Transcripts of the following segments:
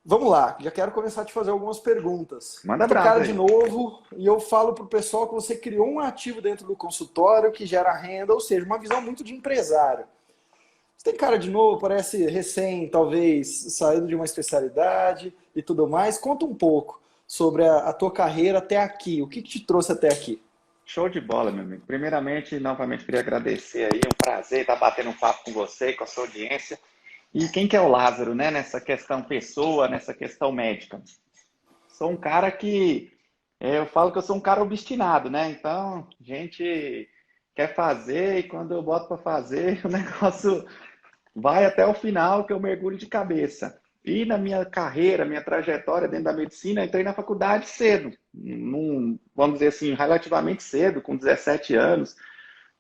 Vamos lá, já quero começar a te fazer algumas perguntas. Manda Tô cara brasa de aí. novo e eu falo pro pessoal que você criou um ativo dentro do consultório que gera renda, ou seja, uma visão muito de empresário. Você tem cara de novo, parece recém, talvez, saído de uma especialidade e tudo mais. Conta um pouco sobre a tua carreira até aqui. O que que te trouxe até aqui? Show de bola, meu amigo. Primeiramente, novamente, queria agradecer aí. Um prazer estar batendo um papo com você e com a sua audiência. E quem que é o Lázaro, né? Nessa questão pessoa, nessa questão médica. Sou um cara que... eu falo que eu sou um cara obstinado, né? Então, a gente quer fazer e quando eu boto para fazer, o negócio vai até o final, que eu mergulho de cabeça. E na minha carreira, minha trajetória dentro da medicina, eu entrei na faculdade cedo, vamos dizer assim, relativamente cedo, com 17 anos.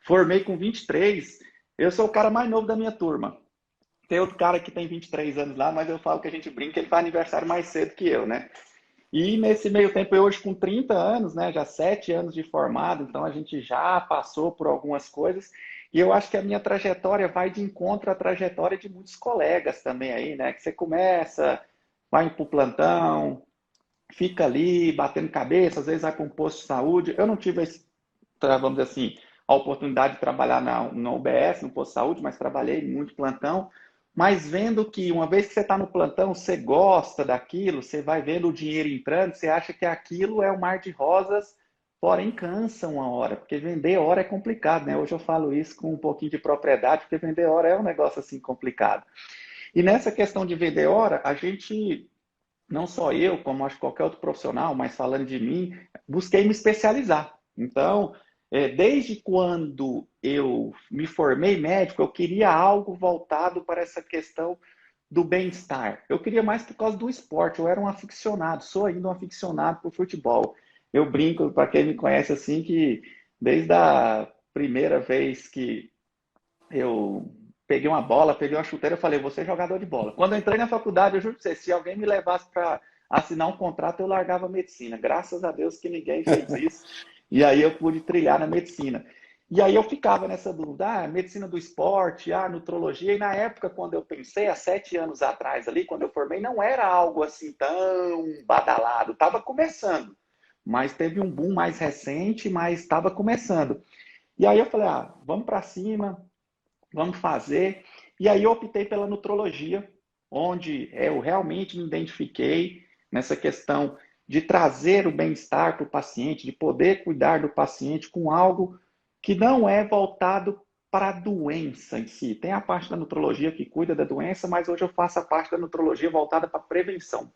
Formei com 23. Eu sou o cara mais novo da minha turma. Tem outro cara que tem 23 anos lá, mas eu falo que a gente brinca, ele faz aniversário mais cedo que eu, né? E nesse meio tempo, eu hoje com 30 anos, né, já 7 anos de formado, então a gente já passou por algumas coisas. E eu acho que a minha trajetória vai de encontro à trajetória de muitos colegas também aí, né? Que você começa, vai para o plantão, fica ali batendo cabeça, às vezes vai para um posto de saúde. Eu não tive, vamos dizer assim, a oportunidade de trabalhar na UBS, no posto de saúde, mas trabalhei muito plantão. Mas vendo que uma vez que você está no plantão, você gosta daquilo, você vai vendo o dinheiro entrando, você acha que aquilo é um mar de rosas, porém cansa uma hora, porque vender hora é complicado, né? Hoje eu falo isso com um pouquinho de propriedade, porque vender hora é um negócio assim complicado. E nessa questão de vender hora, a gente, não só eu, como acho que qualquer outro profissional, mas falando de mim, busquei me especializar. Então, desde quando eu me formei médico, eu queria algo voltado para essa questão do bem-estar. Eu queria mais por causa do esporte. Eu era um aficionado, sou ainda um aficionado por futebol. Eu brinco, para quem me conhece assim, que desde a primeira vez que eu peguei uma bola, peguei uma chuteira, eu falei, vou ser jogador de bola. Quando eu entrei na faculdade, eu juro pra você, se alguém me levasse para assinar um contrato, eu largava a medicina. Graças a Deus que ninguém fez isso. E aí eu pude trilhar na medicina. E aí eu ficava nessa dúvida, medicina do esporte, nutrologia. E na época, quando eu pensei, há 7 anos atrás ali, quando eu formei, não era algo assim tão badalado. Estava começando. Mas teve um boom mais recente, mas estava começando. E aí eu falei, vamos para cima, vamos fazer. E aí eu optei pela nutrologia, onde eu realmente me identifiquei nessa questão de trazer o bem-estar para o paciente, de poder cuidar do paciente com algo que não é voltado para a doença em si. Tem a parte da nutrologia que cuida da doença, mas hoje eu faço a parte da nutrologia voltada para a prevenção.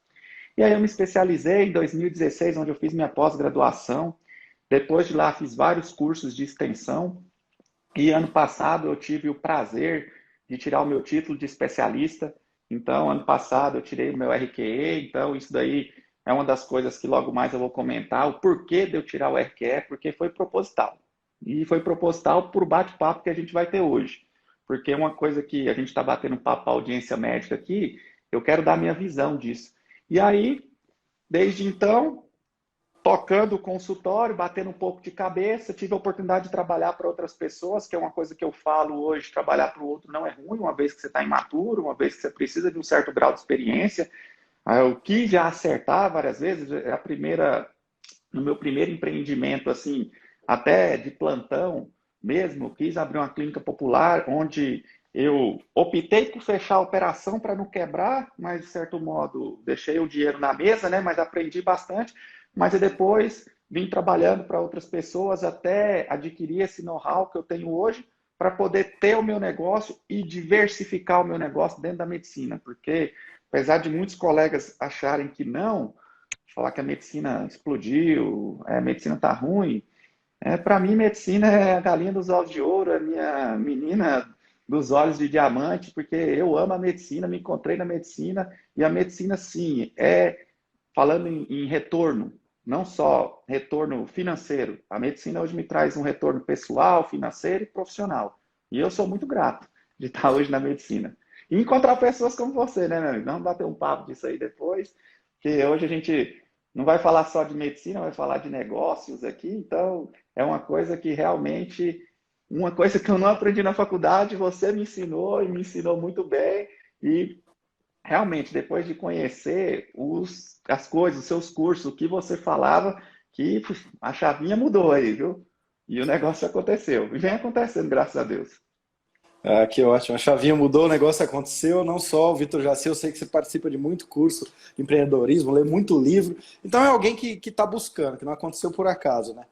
E aí eu me especializei em 2016, onde eu fiz minha pós-graduação. Depois de lá, fiz vários cursos de extensão. E ano passado eu tive o prazer de tirar o meu título de especialista. Então, ano passado eu tirei o meu RQE. Então, isso daí é uma das coisas que logo mais eu vou comentar. O porquê de eu tirar o RQE, porque foi proposital. E foi proposital por bate-papo que a gente vai ter hoje. Porque uma coisa que a gente está batendo papo para a audiência médica aqui, eu quero dar a minha visão disso. E aí, desde então, tocando o consultório, batendo um pouco de cabeça, tive a oportunidade de trabalhar para outras pessoas, que é uma coisa que eu falo hoje, trabalhar para o outro não é ruim, uma vez que você está imaturo, uma vez que você precisa de um certo grau de experiência. Eu quis já acertar várias vezes, no meu primeiro empreendimento, assim, até de plantão mesmo, quis abrir uma clínica popular, onde eu optei por fechar a operação para não quebrar, mas de certo modo deixei o dinheiro na mesa, né? Mas aprendi bastante. Mas depois vim trabalhando para outras pessoas até adquirir esse know-how que eu tenho hoje para poder ter o meu negócio e diversificar o meu negócio dentro da medicina. Porque, apesar de muitos colegas acharem que não, falar que a medicina explodiu, a medicina está ruim, para mim, medicina é a galinha dos ovos de ouro, a minha menina dos olhos de diamante, porque eu amo a medicina, me encontrei na medicina, e a medicina, sim, falando em retorno, não só retorno financeiro. A medicina hoje me traz um retorno pessoal, financeiro e profissional. E eu sou muito grato de estar hoje na medicina. E encontrar pessoas como você, né, meu amigo? Vamos bater um papo disso aí depois, que hoje a gente não vai falar só de medicina, vai falar de negócios aqui, então é uma coisa que realmente, uma coisa que eu não aprendi na faculdade, você me ensinou e me ensinou muito bem, e realmente, depois de conhecer as coisas, os seus cursos, o que você falava, que a chavinha mudou aí, viu? E o negócio aconteceu. E vem acontecendo, graças a Deus. Ah, que ótimo. A chavinha mudou, o negócio aconteceu. Não só o Vitor Jaci, eu sei que você participa de muito curso de empreendedorismo, lê muito livro. Então é alguém que está buscando, que não aconteceu por acaso, né?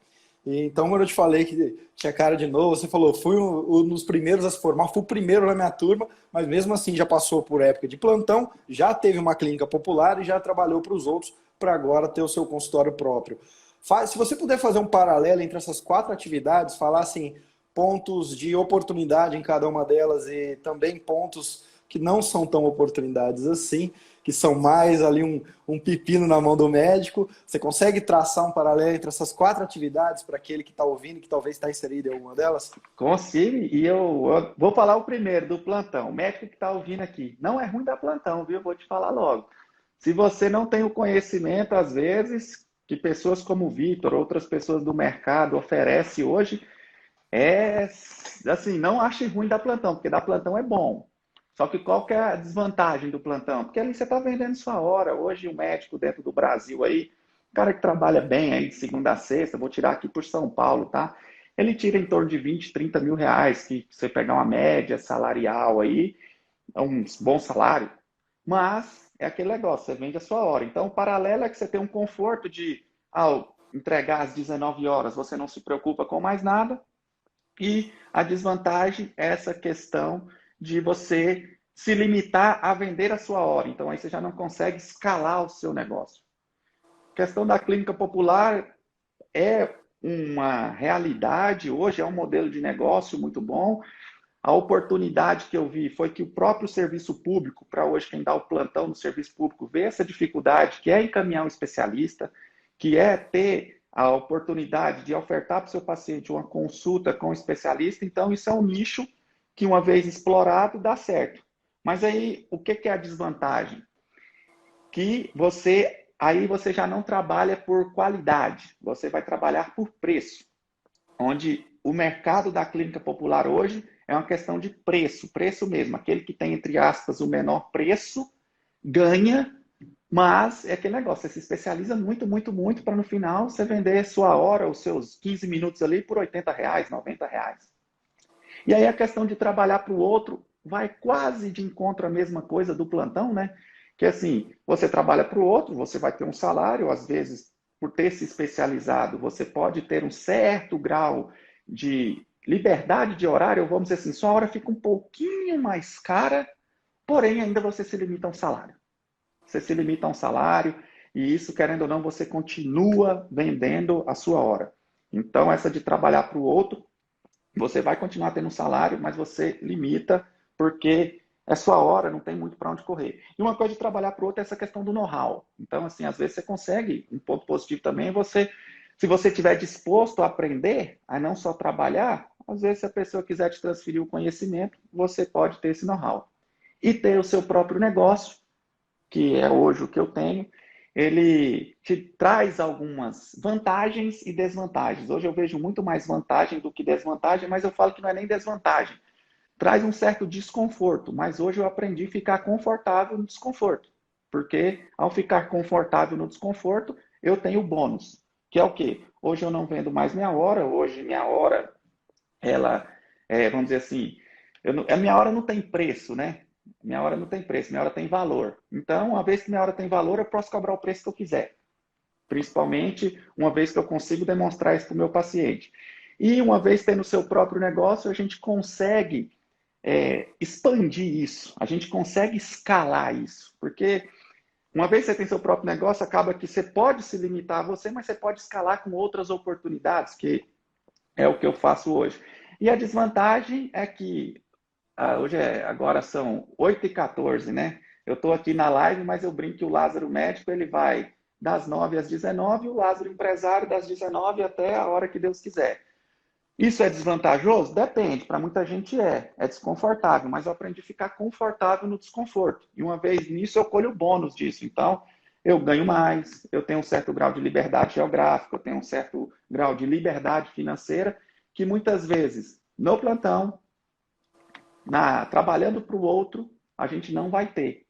E, então, quando eu te falei que tinha cara de novo, você falou, fui um dos primeiros a se formar, fui o primeiro na minha turma, mas mesmo assim já passou por época de plantão, já teve uma clínica popular e já trabalhou para os outros, para agora ter o seu consultório próprio. Se você puder fazer um paralelo entre essas 4 atividades, falar assim, pontos de oportunidade em cada uma delas e também pontos que não são tão oportunidades assim, que são mais ali um pepino na mão do médico. Você consegue traçar um paralelo entre essas 4 atividades para aquele que está ouvindo, que talvez está inserido em alguma delas? Consigo, e eu vou falar o primeiro, do plantão. O médico que está ouvindo aqui, não é ruim dar plantão, viu? Vou te falar logo. Se você não tem o conhecimento, às vezes, que pessoas como o Vitor, outras pessoas do mercado oferecem hoje, assim, não ache ruim dar plantão, porque dar plantão é bom. Só que qual que é a desvantagem do plantão? Porque ali você está vendendo sua hora. Hoje, o médico dentro do Brasil aí, o cara que trabalha bem aí de segunda a sexta, vou tirar aqui por São Paulo, tá? Ele tira em torno de 20, 30 mil reais, que você pegar uma média salarial aí, é um bom salário. Mas é aquele negócio, você vende a sua hora. Então, o paralelo é que você tem um conforto de, ao entregar às 19 horas, você não se preocupa com mais nada, e a desvantagem é essa questão de você se limitar a vender a sua hora. Então, aí você já não consegue escalar o seu negócio. A questão da clínica popular é uma realidade, hoje é um modelo de negócio muito bom. A oportunidade que eu vi foi que o próprio serviço público, para hoje quem dá o plantão no serviço público, vê essa dificuldade, que é encaminhar um especialista, que é ter a oportunidade de ofertar para o seu paciente uma consulta com um especialista. Então, isso é um nicho que, uma vez explorado, dá certo. Mas aí, o que é a desvantagem? Que aí você já não trabalha por qualidade, você vai trabalhar por preço, onde o mercado da clínica popular hoje é uma questão de preço, preço mesmo. Aquele que tem, entre aspas, o menor preço ganha, mas é aquele negócio, você se especializa muito, muito, muito para no final você vender sua hora, os seus 15 minutos ali por R$ 80, R$ 90. E aí a questão de trabalhar para o outro vai quase de encontro à mesma coisa do plantão, né? Que assim, você trabalha para o outro, você vai ter um salário, às vezes, por ter se especializado, você pode ter um certo grau de liberdade de horário, vamos dizer assim, sua hora fica um pouquinho mais cara, porém ainda você se limita a um salário. Você se limita a um salário e isso, querendo ou não, você continua vendendo a sua hora. Então, essa de trabalhar para o outro, você vai continuar tendo um salário, mas você limita porque é sua hora, não tem muito para onde correr. E uma coisa de trabalhar para o outro é essa questão do know-how. Então, assim, às vezes você consegue, um ponto positivo também é você, se você estiver disposto a aprender, a não só trabalhar, às vezes se a pessoa quiser te transferir o conhecimento, você pode ter esse know-how. E ter o seu próprio negócio, que é hoje o que eu tenho, ele te traz algumas vantagens e desvantagens. Hoje eu vejo muito mais vantagem do que desvantagem, mas eu falo que não é nem desvantagem. Traz um certo desconforto, mas hoje eu aprendi a ficar confortável no desconforto. Porque ao ficar confortável no desconforto, eu tenho bônus, que é o quê? Hoje eu não vendo mais minha hora, hoje minha hora, ela, vamos dizer assim, a minha hora não tem preço, né? Minha hora não tem preço, minha hora tem valor. Então, uma vez que minha hora tem valor, eu posso cobrar o preço que eu quiser. Principalmente uma vez que eu consigo demonstrar isso para o meu paciente. E uma vez tendo o seu próprio negócio, a gente consegue expandir isso, a gente consegue escalar isso. Porque uma vez que você tem seu próprio negócio, acaba que você pode se limitar a você, mas você pode escalar com outras oportunidades, que é o que eu faço hoje. E a desvantagem é que hoje agora são 8h14, né? Eu estou aqui na live, mas eu brinco que o Lázaro médico ele vai das 9 às 19, o Lázaro empresário das 19 até a hora que Deus quiser. Isso é desvantajoso? Depende, para muita gente é desconfortável, mas eu aprendi a ficar confortável no desconforto. E uma vez nisso eu colho o bônus disso. Então, eu ganho mais, eu tenho um certo grau de liberdade geográfica, eu tenho um certo grau de liberdade financeira, que muitas vezes, no plantão, trabalhando para o outro, a gente não vai ter.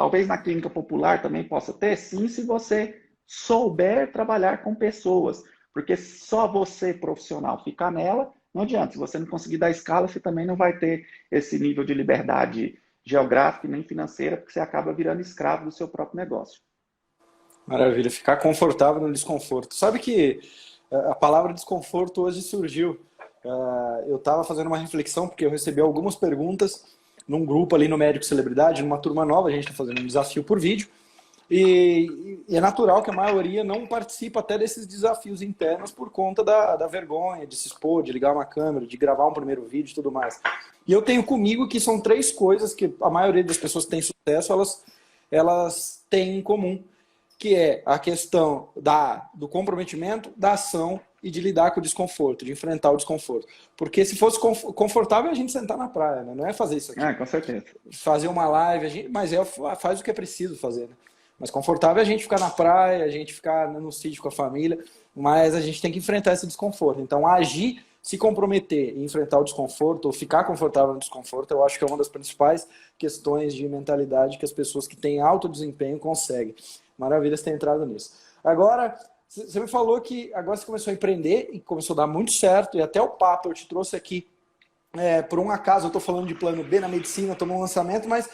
Talvez na clínica popular também possa ter, sim, se você souber trabalhar com pessoas. Porque só você, profissional, ficar nela, não adianta. Se você não conseguir dar escala, você também não vai ter esse nível de liberdade geográfica e nem financeira, porque você acaba virando escravo do seu próprio negócio. Maravilha, ficar confortável no desconforto. Sabe que a palavra desconforto hoje surgiu. Eu estava fazendo uma reflexão, porque eu recebi algumas perguntas num grupo ali no Médico Celebridade, numa turma nova, a gente está fazendo um desafio por vídeo, e é natural que a maioria não participa até desses desafios internos por conta da vergonha de se expor, de ligar uma câmera, de gravar um primeiro vídeo e tudo mais. E eu tenho comigo que são três coisas que a maioria das pessoas que têm sucesso, elas têm em comum, que é a questão do comprometimento, da ação e de lidar com o desconforto, de enfrentar o desconforto. Porque se fosse confortável, a gente sentar na praia, né? Não é fazer isso aqui. Ah, com certeza. Fazer uma live, mas faz o que é preciso fazer, né? Mas confortável é a gente ficar na praia, a gente ficar no sítio com a família, mas a gente tem que enfrentar esse desconforto. Então, agir, se comprometer e enfrentar o desconforto, ou ficar confortável no desconforto, eu acho que é uma das principais questões de mentalidade que as pessoas que têm alto desempenho conseguem. Maravilha você ter entrado nisso. Agora, você me falou que agora você começou a empreender e começou a dar muito certo, e até o papo eu te trouxe aqui, por um acaso, eu estou falando de plano B na medicina, estou num lançamento, mas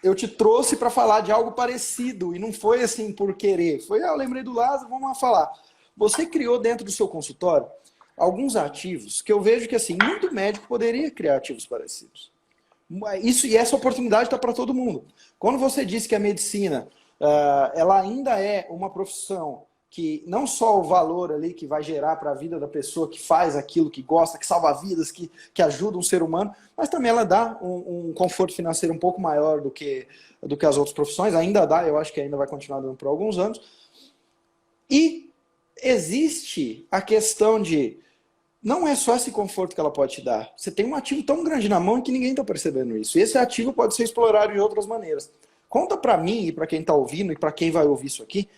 eu te trouxe para falar de algo parecido, e não foi assim por querer. Foi, eu lembrei do Lázaro, vamos lá falar. Você criou dentro do seu consultório alguns ativos que eu vejo que assim, muito médico poderia criar ativos parecidos. Isso, e essa oportunidade está para todo mundo. Quando você disse que a medicina ela ainda é uma profissão que não só o valor ali que vai gerar para a vida da pessoa que faz aquilo, que gosta, que salva vidas, que ajuda um ser humano, mas também ela dá um conforto financeiro um pouco maior do que as outras profissões, ainda dá, eu acho que ainda vai continuar dando por alguns anos. E existe a questão de, não é só esse conforto que ela pode te dar, você tem um ativo tão grande na mão que ninguém está percebendo isso, e esse ativo pode ser explorado de outras maneiras. Conta para mim e para quem está ouvindo e para quem vai ouvir isso aqui,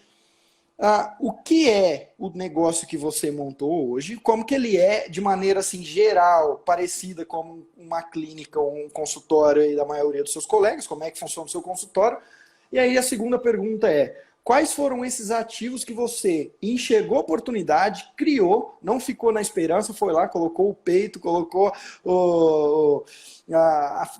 o que é o negócio que você montou hoje, como que ele é de maneira assim geral, parecida com uma clínica ou um consultório aí da maioria dos seus colegas, como é que funciona o seu consultório? E aí a segunda pergunta é, quais foram esses ativos que você enxergou a oportunidade, criou, não ficou na esperança, foi lá, colocou o peito, colocou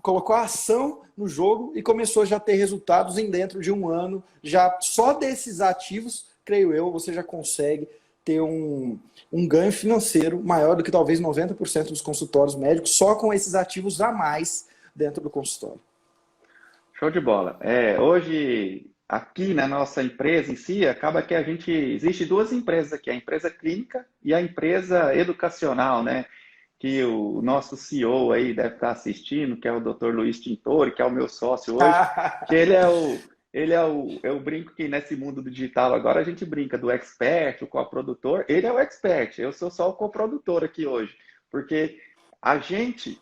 colocou a ação no jogo e começou já a ter resultados em dentro de um ano, já só desses ativos, creio eu, você já consegue ter um ganho financeiro maior do que talvez 90% dos consultórios médicos, só com esses ativos a mais dentro do consultório. Show de bola. Hoje, aqui na nossa empresa em si, acaba que existe duas empresas aqui, a empresa clínica e a empresa educacional, né? Que o nosso CEO aí deve estar assistindo, que é o Dr. Luiz Tintori, que é o meu sócio hoje, que eu brinco que nesse mundo do digital agora a gente brinca do expert, o coprodutor, ele é o expert, eu sou só o coprodutor aqui hoje, porque a gente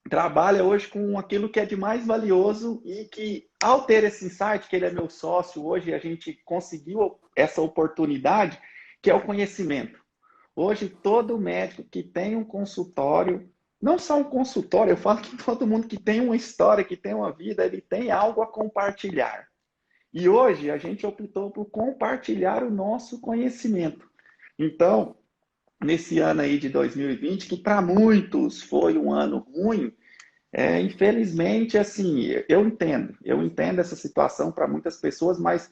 trabalha hoje com aquilo que é de mais valioso e que, ao ter esse insight, que ele é meu sócio hoje, a gente conseguiu essa oportunidade, que é o conhecimento. Hoje, todo médico que tem um consultório, não só um consultório, eu falo que todo mundo que tem uma história, que tem uma vida, ele tem algo a compartilhar. E hoje, a gente optou por compartilhar o nosso conhecimento. Então, nesse ano aí de 2020, que para muitos foi um ano ruim, infelizmente, assim, eu entendo essa situação para muitas pessoas, mas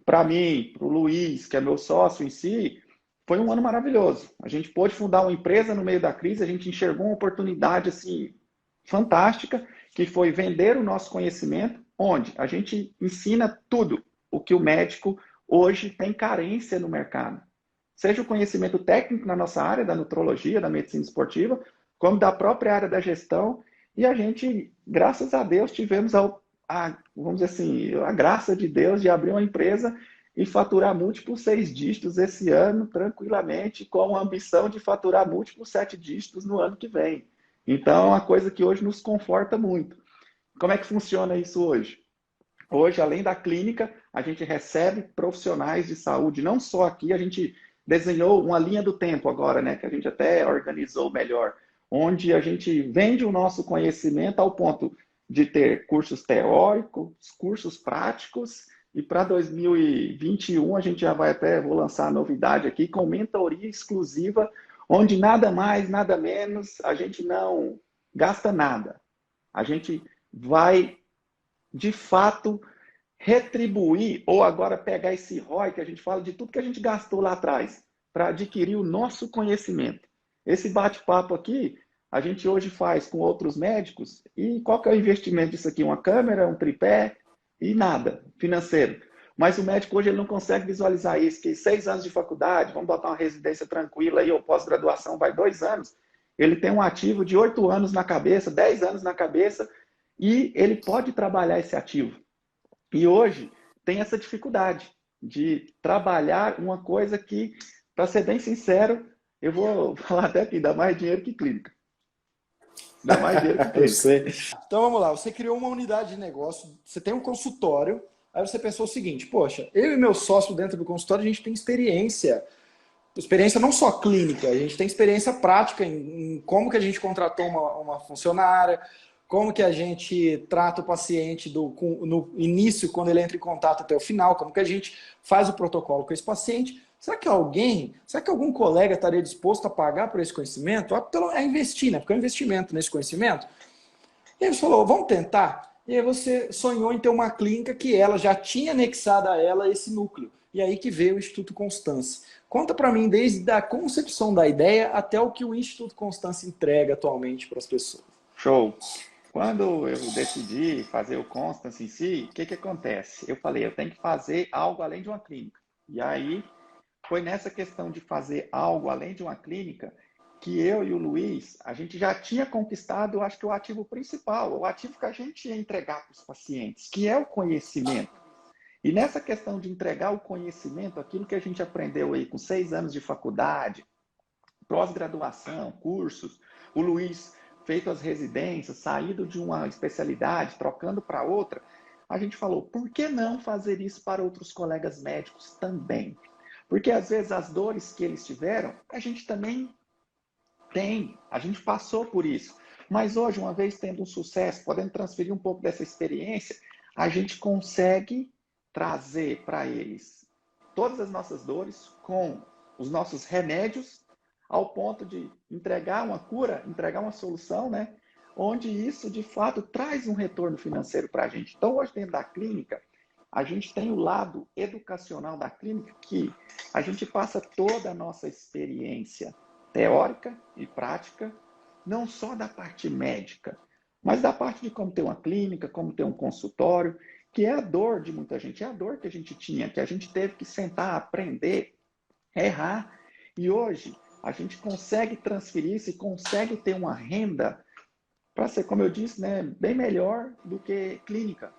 para mim, para o Luiz, que é meu sócio em si, foi um ano maravilhoso. A gente pôde fundar uma empresa no meio da crise, a gente enxergou uma oportunidade assim fantástica, que foi vender o nosso conhecimento, onde a gente ensina tudo o que o médico hoje tem carência no mercado. Seja o conhecimento técnico na nossa área, da nutrologia, da medicina esportiva, como da própria área da gestão. E a gente, graças a Deus, tivemos vamos dizer assim, a graça de Deus de abrir uma empresa e faturar múltiplos 6 dígitos esse ano, tranquilamente, com a ambição de faturar múltiplos 7 dígitos no ano que vem. Então, é uma coisa que hoje nos conforta muito. Como é que funciona isso hoje? Hoje, além da clínica, a gente recebe profissionais de saúde, não só aqui, a gente desenhou uma linha do tempo agora, né, que a gente até organizou melhor, onde a gente vende o nosso conhecimento ao ponto de ter cursos teóricos, cursos práticos, e para 2021 a gente já vai até, vou lançar a novidade aqui, com mentoria exclusiva, onde nada mais, nada menos, a gente não gasta nada. A gente vai, de fato, retribuir, ou agora pegar esse ROI que a gente fala de tudo que a gente gastou lá atrás, para adquirir o nosso conhecimento. Esse bate-papo aqui, a gente hoje faz com outros médicos, e qual que é o investimento disso aqui? Uma câmera, um tripé e nada financeiro. Mas o médico hoje ele não consegue visualizar isso, que 6 anos de faculdade, vamos botar uma residência tranquila aí, ou pós-graduação, vai 2 anos, ele tem um ativo de 8 anos na cabeça, 10 anos na cabeça, e ele pode trabalhar esse ativo. E hoje tem essa dificuldade de trabalhar uma coisa que, para ser bem sincero, eu vou falar até aqui, dá mais dinheiro que clínica. Dá mais dinheiro que Eu clínica. sei. Então vamos lá, você criou uma unidade de negócio, você tem um consultório, aí você pensou o seguinte, poxa, eu e meu sócio dentro do consultório, a gente tem experiência não só clínica, a gente tem experiência prática em como que a gente contratou uma funcionária, como que a gente trata o paciente no início, quando ele entra em contato até o final, como que a gente faz o protocolo com esse paciente. Será que algum colega estaria disposto a pagar por esse conhecimento? É investir, né? Porque é um investimento nesse conhecimento. E aí você falou, vamos tentar? E aí você sonhou em ter uma clínica que ela já tinha anexado a ela esse núcleo. E aí que veio o Instituto Constância. Conta para mim desde a concepção da ideia até o que o Instituto Constância entrega atualmente para as pessoas. Show. Quando eu decidi fazer o Constance em si, o que que acontece? Eu falei, eu tenho que fazer algo além de uma clínica. E aí, foi nessa questão de fazer algo além de uma clínica que eu e o Luiz, a gente já tinha conquistado, eu acho que o ativo principal, o ativo que a gente ia entregar para os pacientes, que é o conhecimento. E nessa questão de entregar o conhecimento, aquilo que a gente aprendeu aí com 6 anos de faculdade, pós-graduação, cursos, o Luiz feito as residências, saído de uma especialidade, trocando para outra, a gente falou, por que não fazer isso para outros colegas médicos também? Porque às vezes as dores que eles tiveram, a gente também tem, a gente passou por isso. Mas hoje, uma vez tendo um sucesso, podendo transferir um pouco dessa experiência, a gente consegue trazer para eles todas as nossas dores com os nossos remédios, ao ponto de entregar uma cura, entregar uma solução, né? Onde isso, de fato, traz um retorno financeiro para a gente. Então, hoje, dentro da clínica, a gente tem o lado educacional da clínica, que a gente passa toda a nossa experiência teórica e prática, não só da parte médica, mas da parte de como ter uma clínica, como ter um consultório, que é a dor de muita gente, é a dor que a gente tinha, que a gente teve que sentar, aprender, errar. E hoje a gente consegue transferir isso e consegue ter uma renda para ser, como eu disse, né, bem melhor do que clínica.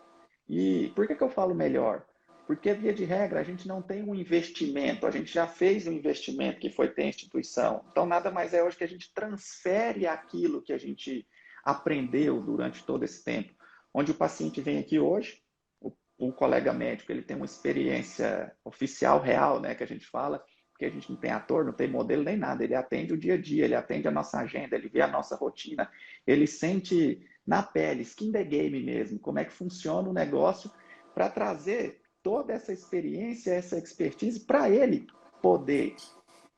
E por que eu falo melhor? Porque, via de regra, a gente não tem um investimento, a gente já fez um investimento que foi ter instituição. Então, nada mais é hoje que a gente transfere aquilo que a gente aprendeu durante todo esse tempo. Onde o paciente vem aqui hoje, o colega médico, ele tem uma experiência oficial, real, né, que a gente fala, porque a gente não tem ator, não tem modelo nem nada. Ele atende o dia a dia, ele atende a nossa agenda, ele vê a nossa rotina, ele sente na pele, skin the game mesmo, como é que funciona o negócio para trazer toda essa experiência, essa expertise para ele poder,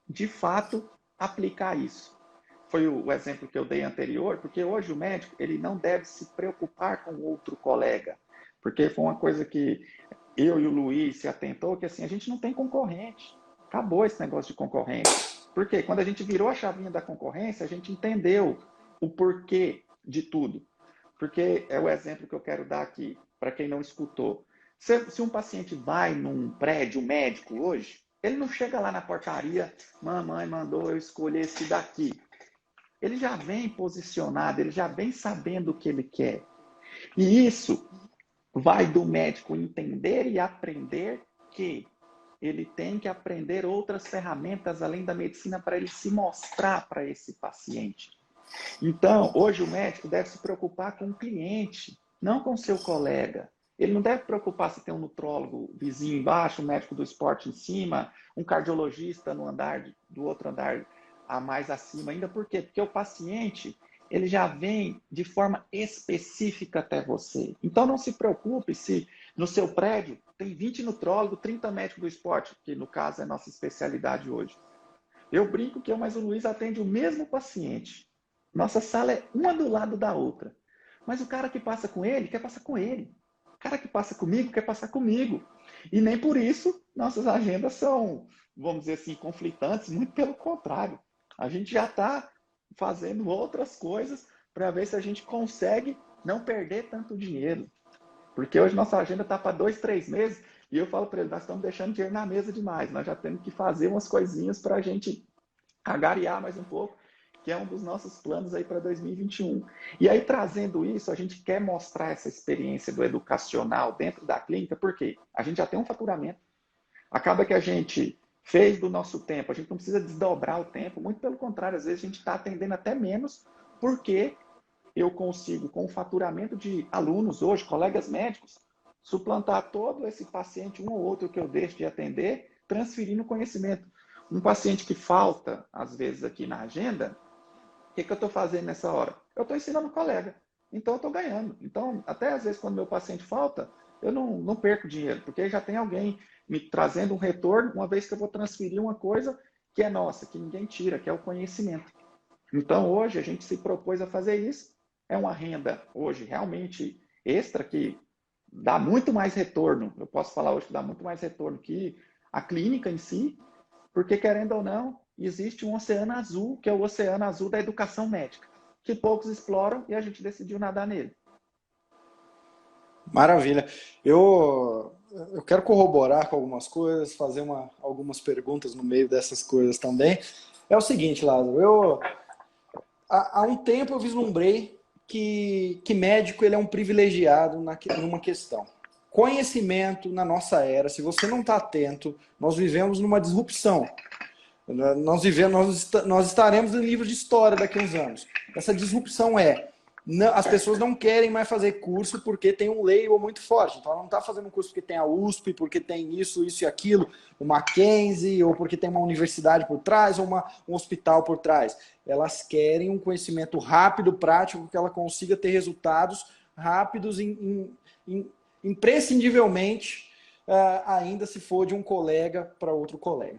de fato, aplicar isso. Foi o exemplo que eu dei anterior, porque hoje o médico ele não deve se preocupar com outro colega, porque foi uma coisa que eu e o Luiz se atentou, que assim, a gente não tem concorrente. Acabou esse negócio de concorrência. Porque quando a gente virou a chavinha da concorrência, a gente entendeu o porquê de tudo. Porque é o exemplo que eu quero dar aqui, para quem não escutou. Se um paciente vai num prédio médico hoje, ele não chega lá na portaria, mamãe mandou eu escolher esse daqui. Ele já vem posicionado, ele já vem sabendo o que ele quer. E isso vai do médico entender e aprender que ele tem que aprender outras ferramentas além da medicina para ele se mostrar para esse paciente. Então, hoje o médico deve se preocupar com o cliente, não com o seu colega. Ele não deve preocupar se tem um nutrólogo vizinho embaixo, um médico do esporte em cima, um cardiologista no andar do outro andar a mais acima ainda. Por quê? Porque o paciente, ele já vem de forma específica até você. Então não se preocupe se no seu prédio tem 20 nutrólogos, 30 médicos do esporte, que no caso é a nossa especialidade hoje. Eu brinco que eu mais o Luiz atende o mesmo paciente. Nossa sala é uma do lado da outra. Mas o cara que passa com ele, quer passar com ele. O cara que passa comigo, quer passar comigo. E nem por isso nossas agendas são, vamos dizer assim, conflitantes. Muito pelo contrário. A gente já está fazendo outras coisas para ver se a gente consegue não perder tanto dinheiro. Porque hoje nossa agenda está para 2, 3 meses e eu falo para ele, nós estamos deixando dinheiro na mesa demais. Nós já temos que fazer umas coisinhas para a gente agariar mais um pouco, que é um dos nossos planos aí para 2021. E aí, trazendo isso, a gente quer mostrar essa experiência do educacional dentro da clínica, porque a gente já tem um faturamento, acaba que a gente fez do nosso tempo, a gente não precisa desdobrar o tempo, muito pelo contrário, às vezes a gente está atendendo até menos, porque eu consigo, com o faturamento de alunos hoje, colegas médicos, suplantar todo esse paciente, um ou outro que eu deixo de atender, transferindo conhecimento. Um paciente que falta, às vezes, aqui na agenda, o que eu estou fazendo nessa hora? Eu estou ensinando o colega. Então, eu estou ganhando. Então, até às vezes, quando meu paciente falta, eu não perco dinheiro, porque já tem alguém me trazendo um retorno, uma vez que eu vou transferir uma coisa que é nossa, que ninguém tira, que é o conhecimento. Então, hoje, a gente se propôs a fazer isso. É uma renda, hoje, realmente extra, que dá muito mais retorno. Eu posso falar hoje que dá muito mais retorno que a clínica em si, porque, querendo ou não, existe um oceano azul, que é o oceano azul da educação médica, que poucos exploram e a gente decidiu nadar nele. Maravilha. Eu quero corroborar com algumas coisas, fazer algumas perguntas no meio dessas coisas também. É o seguinte, Lázaro, há um tempo eu vislumbrei que médico ele é um privilegiado numa questão. Conhecimento na nossa era, se você não está atento, nós vivemos numa disrupção. Nós estaremos em livro de história daqui a uns anos. Essa disrupção as pessoas não querem mais fazer curso porque tem um label muito forte. Então, ela não está fazendo um curso porque tem a USP, porque tem isso e aquilo, o Mackenzie, ou porque tem uma universidade por trás, ou um hospital por trás. Elas querem um conhecimento rápido, prático, que ela consiga ter resultados rápidos, imprescindivelmente, ainda se for de um colega para outro colega.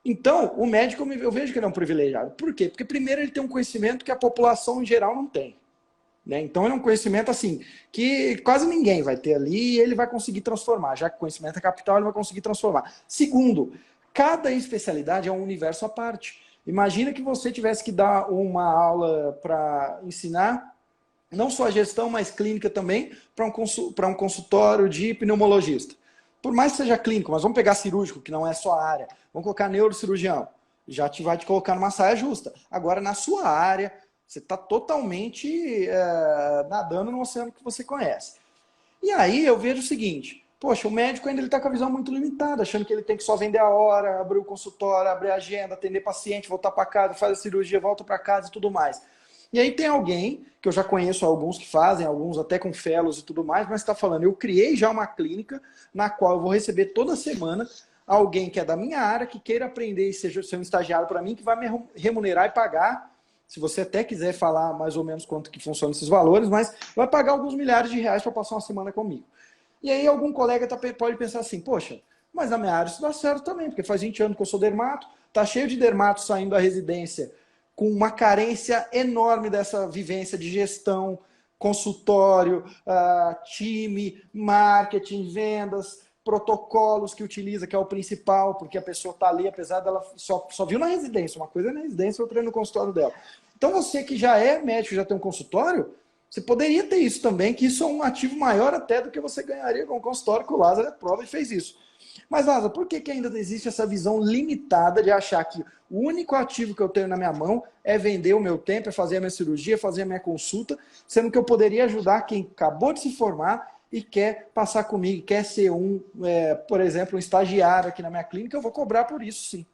Então, o médico, eu vejo que ele é um privilegiado. Por quê? Porque, primeiro, ele tem um conhecimento que a população em geral não tem. Né? Então, ele é um conhecimento assim que quase ninguém vai ter ali e ele vai conseguir transformar. Já que o conhecimento é capital, ele vai conseguir transformar. Segundo, cada especialidade é um universo à parte. Imagina que você tivesse que dar uma aula para ensinar não só a gestão, mas clínica também, para um consultório de pneumologista. Por mais que seja clínico, mas vamos pegar cirúrgico, que não é só a área. Vamos colocar neurocirurgião. Já vai te colocar numa saia justa. Agora, na sua área, você está totalmente nadando no oceano que você conhece. E aí eu vejo o seguinte, poxa, o médico ainda está com a visão muito limitada, achando que ele tem que só vender a hora, abrir o consultório, abrir a agenda, atender paciente, voltar para casa, fazer a cirurgia, volta para casa e tudo mais. E aí tem alguém, que eu já conheço alguns que fazem, alguns até com fellows e tudo mais, mas está falando, eu criei já uma clínica na qual eu vou receber toda semana alguém que é da minha área, que queira aprender e seja ser um estagiário para mim, que vai me remunerar e pagar, se você até quiser falar mais ou menos quanto que funcionam esses valores, mas vai pagar alguns milhares de reais para passar uma semana comigo. E aí algum colega pode pensar assim, poxa, mas na minha área isso dá certo também, porque faz 20 anos que eu sou dermato, tá cheio de dermatos saindo da residência com uma carência enorme dessa vivência de gestão, consultório, time, marketing, vendas, protocolos que utiliza, que é o principal, porque a pessoa está ali, apesar dela só viu na residência, uma coisa é na residência, outra é no consultório dela. Então você que já é médico, já tem um consultório, você poderia ter isso também, que isso é um ativo maior até do que você ganharia com o consultório, que o Lázaro é prova e fez isso. Mas, Lázaro, por que ainda existe essa visão limitada de achar que o único ativo que eu tenho na minha mão é vender o meu tempo, é fazer a minha cirurgia, fazer a minha consulta, sendo que eu poderia ajudar quem acabou de se formar e quer passar comigo, quer ser por exemplo, um estagiário aqui na minha clínica, eu vou cobrar por isso, sim.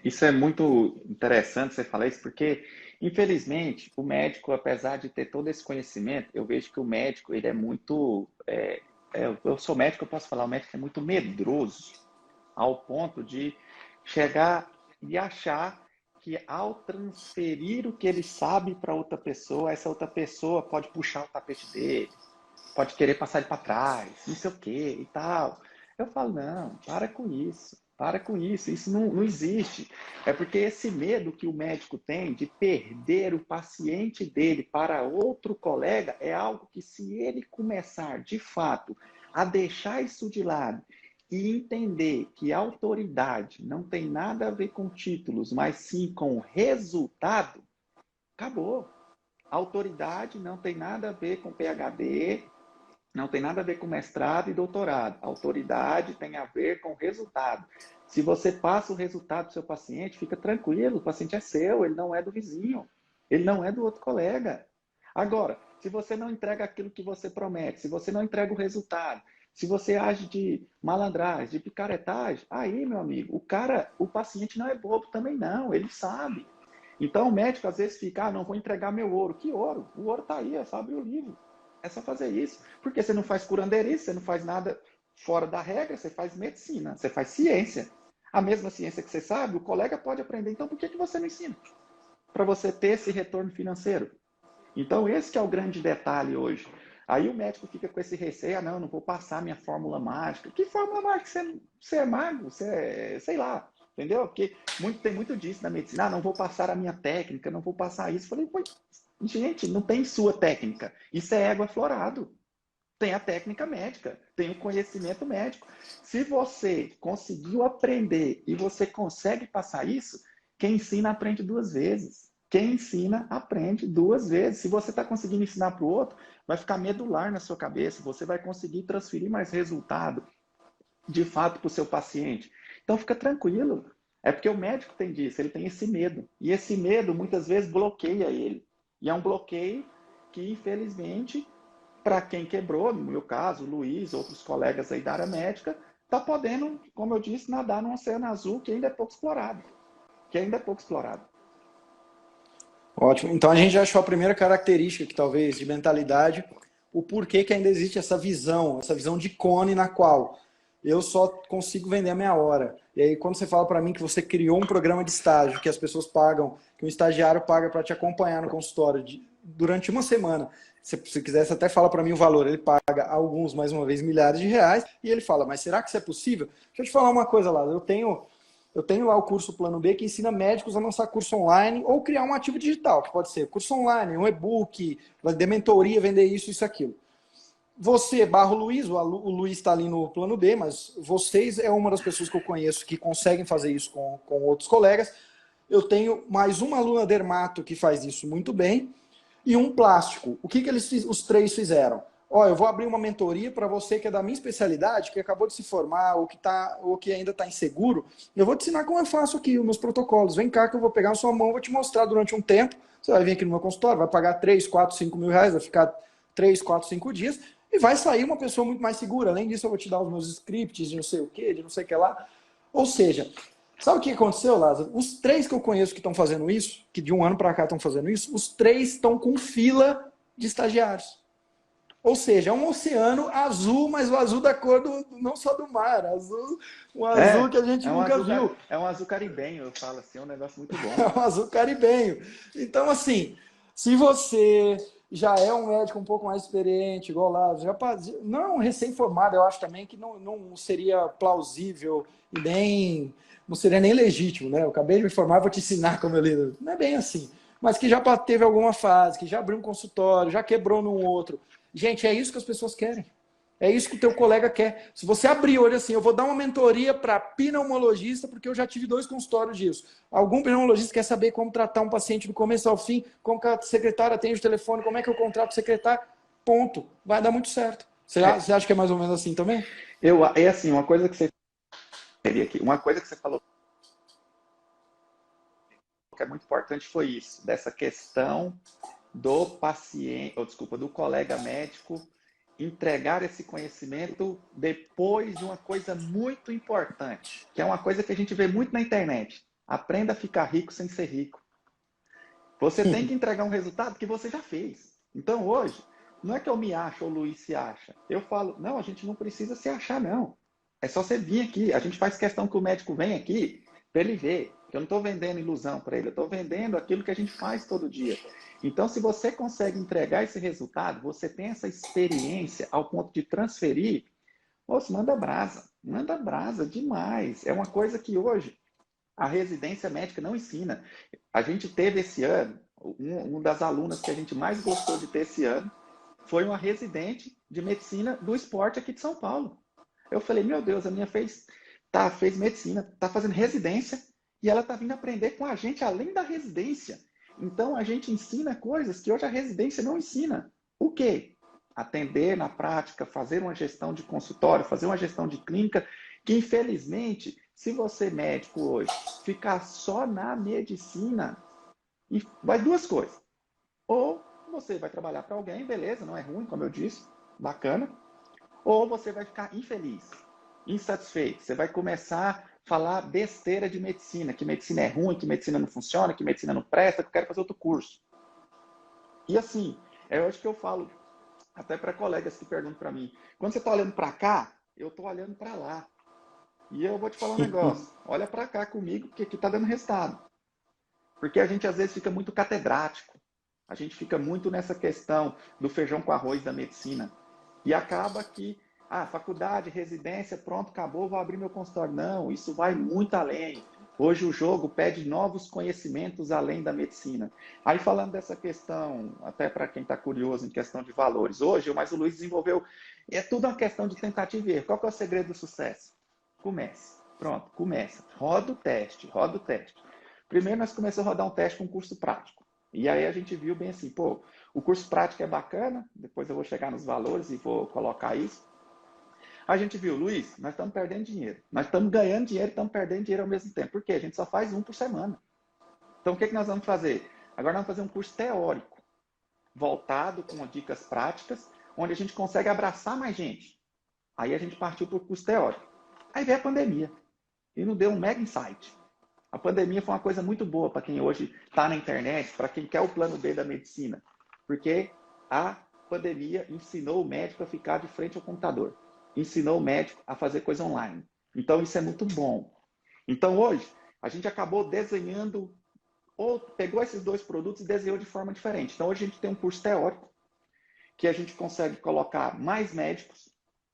Isso é muito interessante você falar isso, porque, infelizmente, o médico, apesar de ter todo esse conhecimento, eu vejo que o médico, ele é muito... eu sou médico, eu posso falar, o médico é muito medroso, ao ponto de chegar e achar que ao transferir o que ele sabe para outra pessoa, essa outra pessoa pode puxar o tapete dele, pode querer passar ele para trás, não sei o quê e tal. Eu falo, não, para com isso não existe. É porque esse medo que o médico tem de perder o paciente dele para outro colega é algo que, se ele começar, de fato, a deixar isso de lado e entender que a autoridade não tem nada a ver com títulos, mas sim com resultado, acabou. A autoridade não tem nada a ver com PhD, não tem nada a ver com mestrado e doutorado. A autoridade tem a ver com resultado. Se você passa o resultado do seu paciente, fica tranquilo, o paciente é seu, ele não é do vizinho, ele não é do outro colega. Agora, se você não entrega aquilo que você promete, se você não entrega o resultado, se você age de malandragem, de picaretagem, aí, meu amigo, o paciente não é bobo também não, ele sabe. Então o médico às vezes fica, não vou entregar meu ouro. Que ouro? O ouro está aí, é só abrir o livro. É só fazer isso. Porque você não faz curandeirice, você não faz nada fora da regra, você faz medicina, você faz ciência. A mesma ciência que você sabe, o colega pode aprender. Então por que você não ensina? Para você ter esse retorno financeiro. Então esse que é o grande detalhe hoje. Aí o médico fica com esse receio, não vou passar minha fórmula mágica. Que fórmula mágica? Você é mago, você é, sei lá, entendeu? Porque tem muito disso na medicina. Não vou passar a minha técnica, não vou passar isso. Falei, gente, não tem sua técnica. Isso é ego aflorado. Tem a técnica médica, tem o conhecimento médico. Se você conseguiu aprender e você consegue passar isso, quem ensina aprende duas vezes. Quem ensina aprende duas vezes. Se você está conseguindo ensinar para o outro, vai ficar medular na sua cabeça. Você vai conseguir transferir mais resultado, de fato, para o seu paciente. Então, fica tranquilo. É porque o médico tem disso, ele tem esse medo. E esse medo, muitas vezes, bloqueia ele. E é um bloqueio que, infelizmente, para quem quebrou, no meu caso, o Luiz, outros colegas aí da área médica, está podendo, como eu disse, nadar num oceano azul que ainda é pouco explorado. Ótimo. Então a gente já achou a primeira característica que talvez de mentalidade, o porquê que ainda existe essa visão de cone na qual eu só consigo vender a meia hora. E aí quando você fala para mim que você criou um programa de estágio que as pessoas pagam, que um estagiário paga para te acompanhar no consultório durante uma semana, se quiser você até fala para mim o valor, ele paga alguns, mais uma vez, milhares de reais, e ele fala, mas será que isso é possível? Deixa eu te falar uma coisa lá, eu tenho lá o curso Plano B que ensina médicos a lançar curso online ou criar um ativo digital, que pode ser curso online, um e-book, de mentoria, vender isso, aquilo. Você, barra o Luiz, o Luiz está ali no Plano B, mas vocês é uma das pessoas que eu conheço que conseguem fazer isso com outros colegas. Eu tenho mais uma aluna dermato que faz isso muito bem e um plástico. O que os três fizeram? Eu vou abrir uma mentoria para você que é da minha especialidade, que acabou de se formar ou que ainda está inseguro. Eu vou te ensinar como eu faço aqui os meus protocolos. Vem cá que eu vou pegar na sua mão, vou te mostrar durante um tempo. Você vai vir aqui no meu consultório, vai pagar 3, 4, 5 mil reais, vai ficar 3, 4, 5 dias e vai sair uma pessoa muito mais segura. Além disso, eu vou te dar os meus scripts de não sei o que, de não sei o que lá. Ou seja, sabe o que aconteceu, Lázaro? Os 3 que eu conheço que estão fazendo isso, que de um ano para cá estão fazendo isso, os 3 estão com fila de estagiários. Ou seja, é um oceano azul, mas o azul da cor não só do mar, um azul que a gente nunca viu. É um azul caribenho, eu falo assim, é um negócio muito bom. É um azul caribenho. Então, assim, se você já é um médico um pouco mais experiente, igual lá, não é um recém-formado, eu acho também que não seria plausível e não seria nem legítimo, né? Eu acabei de me formar, vou te ensinar como eu lido. Não é bem assim. Mas que já teve alguma fase, que já abriu um consultório, já quebrou num outro. Gente, é isso que as pessoas querem. É isso que o teu colega quer. Se você abrir olho assim, eu vou dar uma mentoria para pneumologista, porque eu já tive 2 consultórios disso. Algum pneumologista quer saber como tratar um paciente do começo ao fim, como que a secretária atende o telefone, como é que eu contrato o secretário, ponto. Vai dar muito certo. Você acha que é mais ou menos assim também? É assim, uma coisa que você falou que é muito importante foi isso, dessa questão do paciente, do colega médico entregar esse conhecimento depois de uma coisa muito importante, que é uma coisa que a gente vê muito na internet. Aprenda a ficar rico sem ser rico. Você tem que entregar um resultado que você já fez. Então hoje, não é que eu me acho ou o Luiz se acha. Eu falo, não, a gente não precisa se achar, não. É só você vir aqui. A gente faz questão que o médico venha aqui para ele ver. Eu não estou vendendo ilusão para ele, eu estou vendendo aquilo que a gente faz todo dia. Então, se você consegue entregar esse resultado, você tem essa experiência ao ponto de transferir, moço, manda brasa demais. É uma coisa que hoje a residência médica não ensina. A gente teve esse ano, uma das alunas que a gente mais gostou de ter esse ano, foi uma residente de medicina do esporte aqui de São Paulo. Eu falei, meu Deus, a minha fez medicina, está fazendo residência e ela está vindo aprender com a gente além da residência. Então a gente ensina coisas que hoje a residência não ensina. O quê? Atender na prática, fazer uma gestão de consultório, fazer uma gestão de clínica, que infelizmente, se você médico hoje ficar só na medicina, vai duas coisas. Ou você vai trabalhar para alguém, beleza, não é ruim, como eu disse, bacana. Ou você vai ficar infeliz, insatisfeito. Você vai começar a falar besteira de medicina, que medicina é ruim, que medicina não funciona, que medicina não presta, que eu quero fazer outro curso. E assim, é hoje que eu falo, até para colegas que perguntam para mim, quando você está olhando para cá, eu estou olhando para lá. E eu vou te falar um negócio, olha para cá comigo, porque aqui está dando resultado. Porque a gente às vezes fica muito catedrático, a gente fica muito nessa questão do feijão com arroz da medicina. E acaba que, faculdade, residência, pronto, acabou, vou abrir meu consultório. Não, isso vai muito além. Hoje o jogo pede novos conhecimentos além da medicina. Aí falando dessa questão, até para quem está curioso em questão de valores, hoje, mas o Luiz desenvolveu, é tudo uma questão de tentativa e erro. Qual que é o segredo do sucesso? Comece. Pronto, começa. Roda o teste, roda o teste. Primeiro nós começamos a rodar um teste com curso prático. E aí a gente viu bem assim, pô, o curso prático é bacana, depois eu vou chegar nos valores e vou colocar isso. A gente viu, Luiz, nós estamos perdendo dinheiro. Nós estamos ganhando dinheiro e estamos perdendo dinheiro ao mesmo tempo. Por quê? A gente só faz um por semana. Então o que nós vamos fazer? Agora nós vamos fazer um curso teórico, voltado com dicas práticas, onde a gente consegue abraçar mais gente. Aí a gente partiu para o curso teórico. Aí veio a pandemia e nos deu um mega insight. A pandemia foi uma coisa muito boa para quem hoje está na internet, para quem quer o plano B da medicina, porque a pandemia ensinou o médico a ficar de frente ao computador, ensinou o médico a fazer coisa online. Então isso é muito bom. Então hoje a gente acabou desenhando, ou pegou esses dois produtos e desenhou de forma diferente. Então hoje a gente tem um curso teórico, que a gente consegue colocar mais médicos,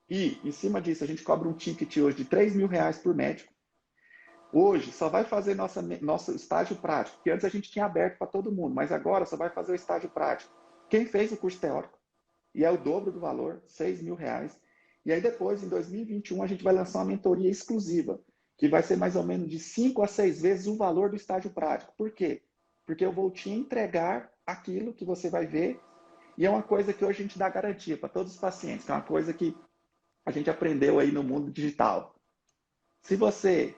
e em cima disso a gente cobra um ticket hoje de R$ 3.000 por médico. Hoje só vai fazer nosso estágio prático, que antes a gente tinha aberto para todo mundo, mas agora só vai fazer o estágio prático quem fez o curso teórico. E é o dobro do valor, R$ 6.000. E aí depois, em 2021, a gente vai lançar uma mentoria exclusiva, que vai ser mais ou menos de 5 a 6 vezes o valor do estágio prático. Por quê? Porque eu vou te entregar aquilo que você vai ver, e é uma coisa que hoje a gente dá garantia para todos os pacientes, que é uma coisa que a gente aprendeu aí no mundo digital. Se você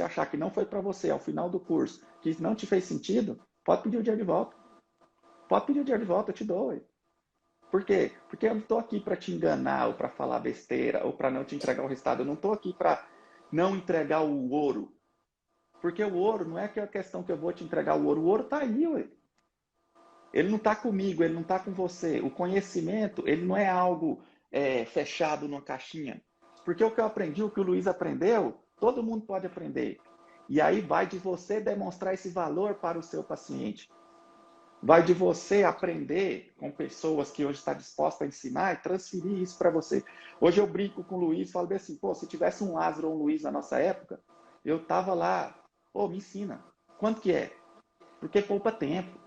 achar que não foi para você ao final do curso, que não te fez sentido, pode pedir o dinheiro de volta. Pode pedir o dinheiro de volta, eu te dou. Por quê? Porque eu não estou aqui para te enganar ou para falar besteira ou para não te entregar o resultado. Eu não estou aqui para não entregar o ouro. Porque o ouro não é aquela questão que eu vou te entregar o ouro. O ouro está aí, ué. Ele não está comigo, ele não está com você. O conhecimento, ele não é algo fechado numa caixinha. Porque o que eu aprendi, o que o Luiz aprendeu, todo mundo pode aprender. E aí vai de você demonstrar esse valor para o seu paciente. Vai de você aprender com pessoas que hoje está disposta a ensinar e transferir isso para você. Hoje eu brinco com o Luiz e falo bem assim, pô, se tivesse um Lázaro ou um Luiz na nossa época, eu estava lá, pô, me ensina. Quanto que é? Porque poupa tempo.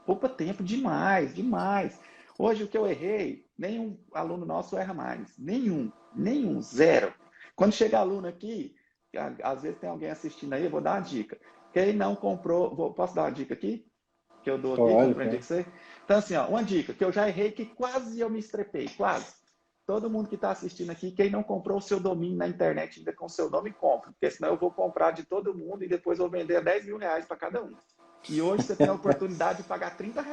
Poupa tempo demais, demais. Hoje o que eu errei, nenhum aluno nosso erra mais. Nenhum, zero. Quando chega aluno aqui, às vezes tem alguém assistindo aí, eu vou dar uma dica. Quem não comprou, posso dar uma dica aqui? Que eu dou aqui, que eu aprendi com você? Então assim, ó, uma dica, que eu já errei, que quase eu me estrepei, quase. Todo mundo que está assistindo aqui, quem não comprou o seu domínio na internet ainda com o seu nome, compra. Porque senão eu vou comprar de todo mundo e depois vou vender R$ 10.000 para cada um. E hoje você tem a oportunidade de pagar R$ 30.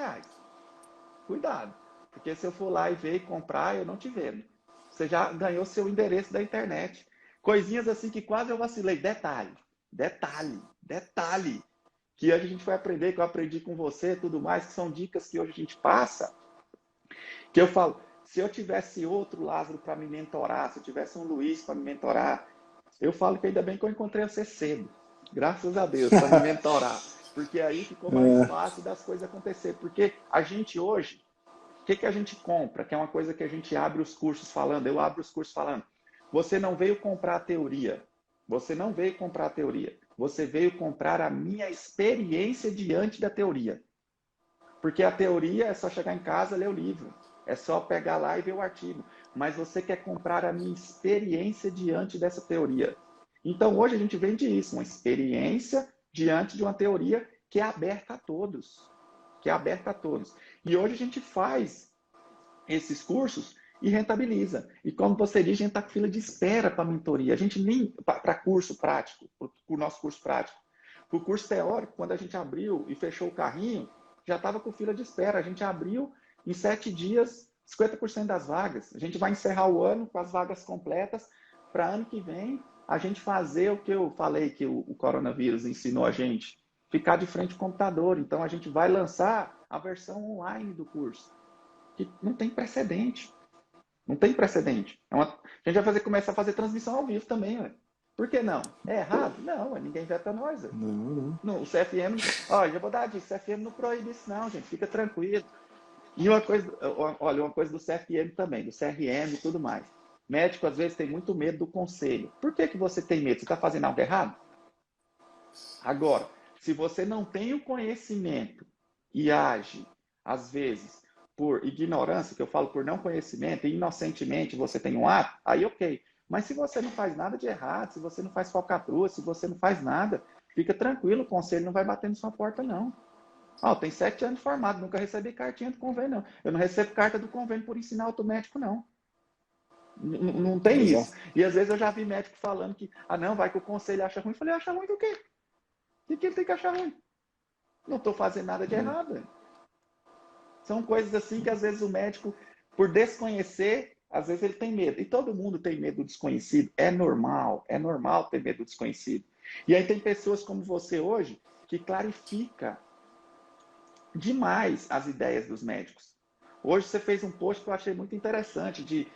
Cuidado, porque se eu for lá e ver e comprar, eu não te vendo. Você já ganhou seu endereço da internet. Coisinhas assim que quase eu vacilei. Detalhe. Que hoje a gente vai aprender, que eu aprendi com você, tudo mais, que são dicas que hoje a gente passa. Que eu falo, se eu tivesse outro Lázaro para me mentorar, se eu tivesse um Luiz para me mentorar, eu falo que ainda bem que eu encontrei você cedo. Graças a Deus, para me mentorar. Porque aí ficou mais fácil das coisas acontecer. Porque a gente hoje, o que a gente compra? Que é uma coisa que a gente abre os cursos falando, eu abro os cursos falando. Você não veio comprar a teoria. Você não veio comprar a teoria. Você veio comprar a minha experiência diante da teoria. Porque a teoria é só chegar em casa, ler o livro. É só pegar lá e ver o artigo. Mas você quer comprar a minha experiência diante dessa teoria. Então, hoje a gente vende isso, uma experiência diante de uma teoria que é aberta a todos. Que é aberta a todos. E hoje a gente faz esses cursos e rentabiliza. E como você diz, a gente está com fila de espera para mentoria. A gente nem para curso prático, para o nosso curso prático. Para o curso teórico, quando a gente abriu e fechou o carrinho, já estava com fila de espera. A gente abriu em 7 dias 50% das vagas. A gente vai encerrar o ano com as vagas completas para ano que vem a gente fazer o que eu falei que o coronavírus ensinou a gente, ficar de frente ao computador. Então a gente vai lançar a versão online do curso, que não tem precedente. Não tem precedente. A gente vai começar a fazer transmissão ao vivo também, ué. Por que não? É errado? Não, ninguém veta nós. Ué. Não, o CFM, olha, já vou dar disso, o CFM não proíbe isso não, gente, fica tranquilo. E uma coisa, olha, uma coisa do CFM também, do CRM e tudo mais. Médico, às vezes, tem muito medo do conselho. Por que você tem medo? Você está fazendo algo errado? Agora, se você não tem o conhecimento e age, às vezes, por ignorância, que eu falo por não conhecimento, e inocentemente você tem um ato, aí ok. Mas se você não faz nada de errado, se você não faz falcatrua, se você não faz nada, fica tranquilo, o conselho não vai bater na sua porta, não. Tem 7 anos formado, nunca recebi cartinha do convênio, não. Eu não recebo carta do convênio por ensinar automédico, não. Não tem isso. E às vezes eu já vi médico falando que, não, vai que o conselho acha ruim. Eu falei, acha ruim do quê? O que ele tem que achar ruim? Não estou fazendo nada de errado. São coisas assim que às vezes o médico, por desconhecer, às vezes ele tem medo. E todo mundo tem medo do desconhecido. É normal ter medo do desconhecido. E aí tem pessoas como você hoje que clarifica demais as ideias dos médicos. Hoje você fez um post que eu achei muito interessante de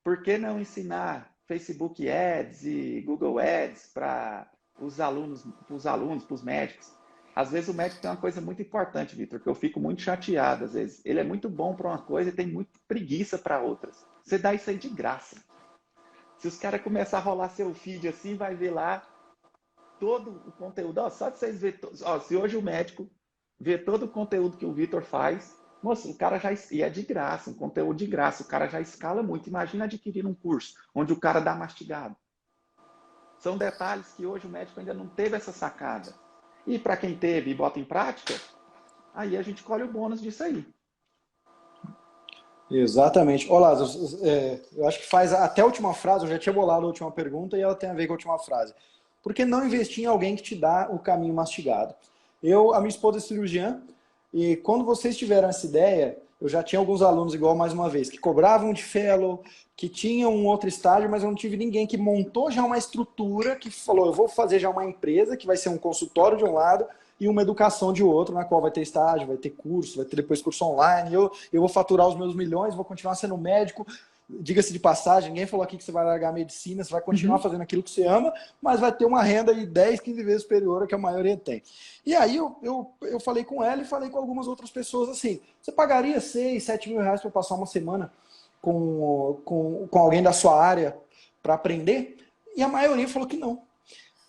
por que não ensinar Facebook Ads e Google Ads para os alunos, para os médicos? Às vezes o médico tem uma coisa muito importante, Vitor, que eu fico muito chateado às vezes. Ele é muito bom para uma coisa e tem muita preguiça para outras. Você dá isso aí de graça. Se os caras começarem a rolar seu feed assim, vai ver lá todo o conteúdo. Só de vocês verem, se hoje o médico vê todo o conteúdo que o Vitor faz, moça, o cara já, e é de graça, um conteúdo de graça, o cara já escala muito. Imagina adquirir um curso onde o cara dá mastigado. São detalhes que hoje o médico ainda não teve essa sacada. E para quem teve e bota em prática, aí a gente colhe o bônus disso aí. Exatamente. Olá, eu acho que faz até a última frase, eu já tinha bolado a última pergunta e ela tem a ver com a última frase. Por que não investir em alguém que te dá o caminho mastigado? A minha esposa é cirurgiã, e quando vocês tiveram essa ideia, eu já tinha alguns alunos, igual mais uma vez, que cobravam de fellow, que tinham um outro estágio, mas eu não tive ninguém que montou já uma estrutura, que falou, eu vou fazer já uma empresa, que vai ser um consultório de um lado e uma educação de outro, na qual vai ter estágio, vai ter curso, vai ter depois curso online, eu vou faturar os meus milhões, vou continuar sendo médico. Diga-se de passagem, ninguém falou aqui que você vai largar a medicina, você vai continuar fazendo aquilo que você ama, mas vai ter uma renda de 10, 15 vezes superior a que a maioria tem. E aí eu falei com ela e falei com algumas outras pessoas assim, você pagaria 6, 7 mil reais para passar uma semana com alguém da sua área para aprender? E a maioria falou que não.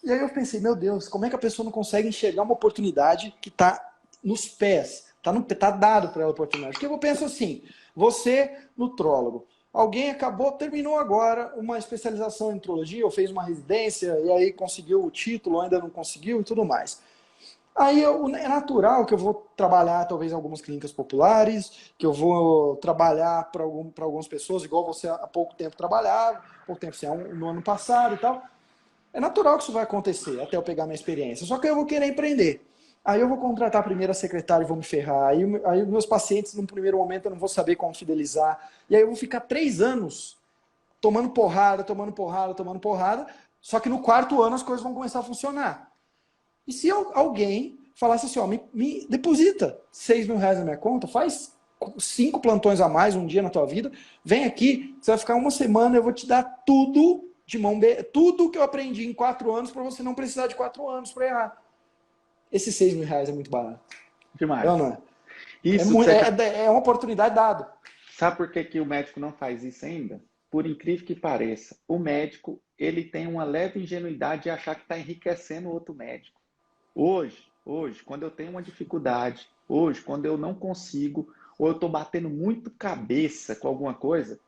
E aí eu pensei, meu Deus, como é que a pessoa não consegue enxergar uma oportunidade que está nos pés, tá dado para ela a oportunidade? Porque eu penso assim, você, nutrólogo, alguém terminou agora uma especialização em nutrologia, ou fez uma residência, e aí conseguiu o título, ainda não conseguiu e tudo mais. Aí é natural que eu vou trabalhar talvez em algumas clínicas populares, que eu vou trabalhar para algumas pessoas, igual você há pouco tempo trabalhava, no ano passado e tal. É natural que isso vai acontecer, até eu pegar minha experiência. Só que eu vou querer empreender. Aí eu vou contratar a primeira secretária e vou me ferrar. Aí meus pacientes, no primeiro momento, eu não vou saber como fidelizar. E aí eu vou ficar 3 anos tomando porrada. Só que no 4º ano as coisas vão começar a funcionar. E se alguém falasse assim, me deposita 6 mil reais na minha conta, faz 5 plantões a mais um dia na tua vida, vem aqui, você vai ficar uma semana, eu vou te dar tudo de mão beijada. Tudo que eu aprendi em 4 anos para você não precisar de 4 anos para errar. Esses 6 mil reais é muito barato. Demais. É ou não é? Isso que você... É uma oportunidade dada. Sabe por que que o médico não faz isso ainda? Por incrível que pareça, o médico ele tem uma leve ingenuidade de achar que está enriquecendo o outro médico. Hoje, quando eu tenho uma dificuldade, hoje, quando eu não consigo, ou eu estou batendo muito cabeça com alguma coisa,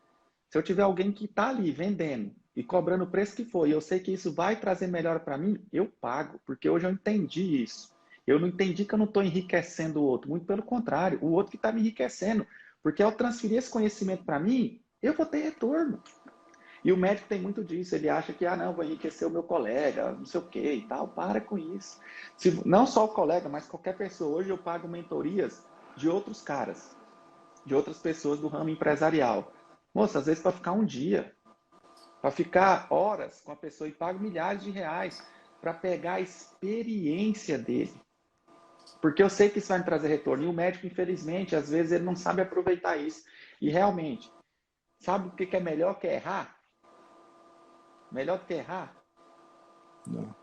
se eu tiver alguém que está ali vendendo e cobrando o preço que for, e eu sei que isso vai trazer melhor para mim, eu pago, porque hoje eu entendi isso. Eu não entendi que eu não estou enriquecendo o outro, muito pelo contrário, o outro que está me enriquecendo, porque ao transferir esse conhecimento para mim, eu vou ter retorno. E o médico tem muito disso, ele acha que, não, vou enriquecer o meu colega, não sei o que e tal, para com isso. Não só o colega, mas qualquer pessoa. Hoje eu pago mentorias de outros caras, de outras pessoas do ramo empresarial. Moça, às vezes para ficar um dia, para ficar horas com a pessoa e pago milhares de reais para pegar a experiência dele. Porque eu sei que isso vai me trazer retorno. E o médico, infelizmente, às vezes ele não sabe aproveitar isso. E realmente, sabe o que é melhor que errar? Melhor do que errar? Não.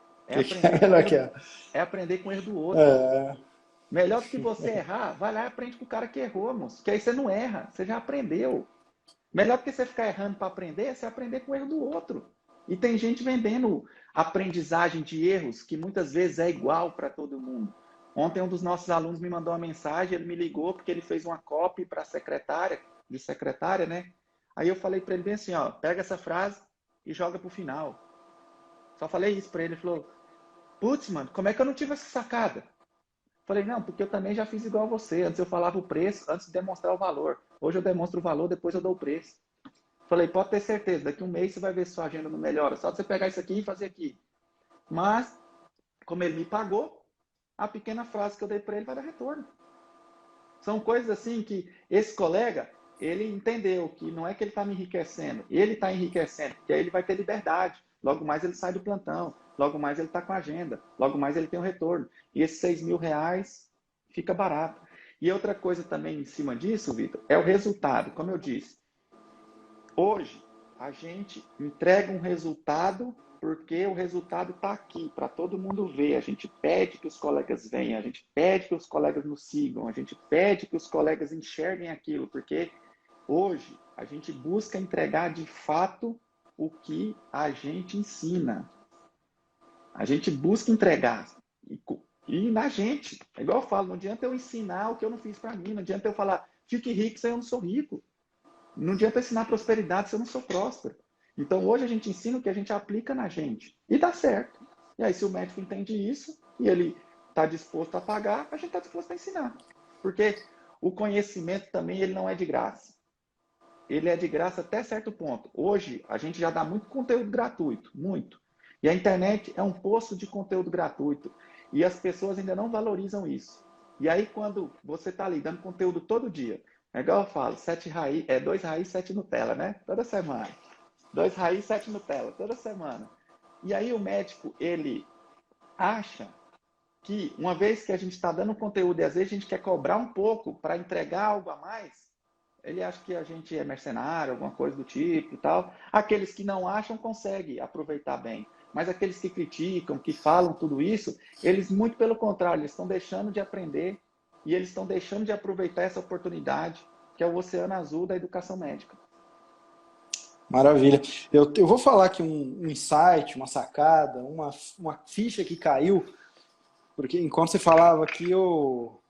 É aprender com o erro do outro. Melhor do que você errar, vai lá e aprende com o cara que errou, moço. Que aí você não erra, você já aprendeu. Melhor do que você ficar errando para aprender, é você aprender com o erro do outro. E tem gente vendendo aprendizagem de erros que muitas vezes é igual para todo mundo. Ontem um dos nossos alunos me mandou uma mensagem, ele me ligou porque ele fez uma copy para de secretária, né? Aí eu falei para ele bem assim, ó, pega essa frase e joga pro final. Só falei isso para ele, ele falou, putz, mano, como é que eu não tive essa sacada? Falei, não, porque eu também já fiz igual a você. Antes eu falava o preço, antes de demonstrar o valor. Hoje eu demonstro o valor, depois eu dou o preço. Falei, pode ter certeza, daqui um mês você vai ver se sua agenda não melhora. Só você pegar isso aqui e fazer aqui. Mas, como ele me pagou, a pequena frase que eu dei para ele vai dar retorno. São coisas assim que esse colega, ele entendeu que não é que ele está me enriquecendo, ele está enriquecendo, porque aí ele vai ter liberdade. Logo mais ele sai do plantão, logo mais ele está com a agenda, logo mais ele tem um retorno. E esses 6 mil reais fica barato. E outra coisa também em cima disso, Vitor, é o resultado. Como eu disse, hoje a gente entrega um resultado porque o resultado está aqui, para todo mundo ver. A gente pede que os colegas venham, a gente pede que os colegas nos sigam, a gente pede que os colegas enxerguem aquilo, porque hoje a gente busca entregar de fato o que a gente ensina. A gente busca entregar. E na gente. É igual eu falo, não adianta eu ensinar o que eu não fiz para mim, não adianta eu falar, fique rico se eu não sou rico. Não adianta eu ensinar prosperidade se eu não sou próspero. Então hoje a gente ensina o que a gente aplica na gente. E dá certo. E aí se o médico entende isso e ele está disposto a pagar, a gente está disposto a ensinar. Porque o conhecimento também ele não é de graça. Ele é de graça até certo ponto. Hoje a gente já dá muito conteúdo gratuito, muito. E a internet é um poço de conteúdo gratuito. E as pessoas ainda não valorizam isso. E aí quando você está ali dando conteúdo todo dia, é igual eu falo, 2 raiz, 7 Nutella, né? Toda semana. 2 raiz, 7 Nutella, toda semana. E aí o médico, ele acha que uma vez que a gente está dando conteúdo e às vezes a gente quer cobrar um pouco para entregar algo a mais, ele acha que a gente é mercenário, alguma coisa do tipo e tal. Aqueles que não acham conseguem aproveitar bem. Mas aqueles que criticam, que falam tudo isso, eles, muito pelo contrário, eles estão deixando de aprender e eles estão deixando de aproveitar essa oportunidade, que é o oceano azul da educação médica. Maravilha. Eu vou falar aqui um insight, uma sacada, uma ficha que caiu, porque enquanto você falava aqui, eu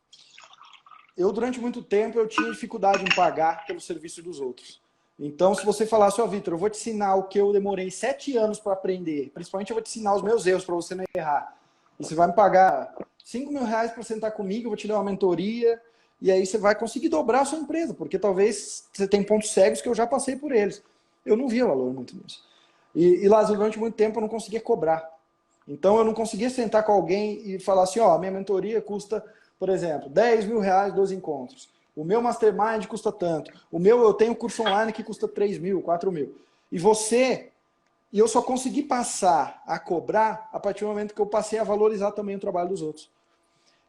durante muito tempo eu tinha dificuldade em pagar pelo serviço dos outros. Então, se você falasse, Vitor, eu vou te ensinar o que eu demorei 7 anos para aprender, principalmente eu vou te ensinar os meus erros para você não errar, e você vai me pagar 5 mil reais para sentar comigo, eu vou te dar uma mentoria, e aí você vai conseguir dobrar a sua empresa, porque talvez você tenha pontos cegos que eu já passei por eles. Eu não via valor muito nisso. E Lázaro, durante muito tempo eu não conseguia cobrar. Então eu não conseguia sentar com alguém e falar assim, minha mentoria custa, por exemplo, 10 mil reais 12 encontros. O meu mastermind custa tanto. Eu tenho curso online que custa 3 mil, 4 mil. E eu só consegui passar a cobrar a partir do momento que eu passei a valorizar também o trabalho dos outros.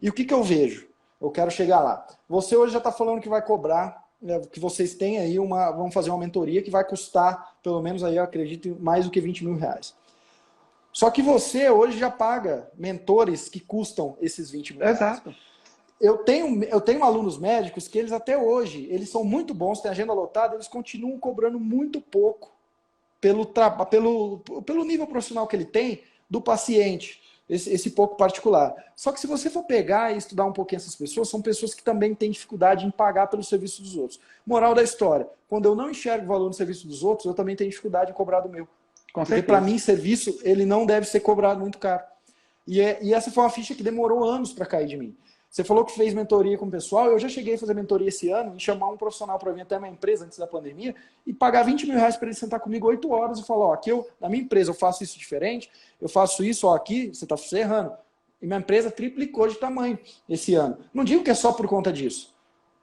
E o que eu vejo? Eu quero chegar lá. Você hoje já está falando que vai cobrar que vocês têm aí vão fazer uma mentoria que vai custar, pelo menos aí eu acredito, mais do que 20 mil reais. Só que você hoje já paga mentores que custam esses 20 mil reais. Exato. Eu tenho alunos médicos que eles até hoje, eles são muito bons, têm agenda lotada, eles continuam cobrando muito pouco pelo nível profissional que ele tem do paciente, esse pouco particular. Só que se você for pegar e estudar um pouquinho essas pessoas, são pessoas que também têm dificuldade em pagar pelo serviço dos outros. Moral da história, quando eu não enxergo o valor no serviço dos outros, eu também tenho dificuldade em cobrar do meu. Com Porque para certeza. mim, serviço, ele não deve ser cobrado muito caro. E essa foi uma ficha que demorou anos para cair de mim. Você falou que fez mentoria com o pessoal, eu já cheguei a fazer mentoria esse ano e chamar um profissional para vir até a minha empresa antes da pandemia e pagar 20 mil reais para ele sentar comigo 8 horas e falar, ó, aqui na minha empresa eu faço isso diferente, eu faço isso, ó, aqui você está errando. E minha empresa triplicou de tamanho esse ano. Não digo que é só por conta disso,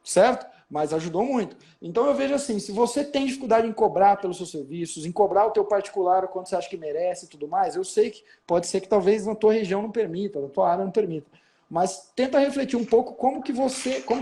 certo? Mas ajudou muito. Então eu vejo assim, se você tem dificuldade em cobrar pelos seus serviços, em cobrar o teu particular o quanto você acha que merece e tudo mais, eu sei que pode ser que talvez na tua região não permita, na tua área não permita. Mas tenta refletir um pouco como que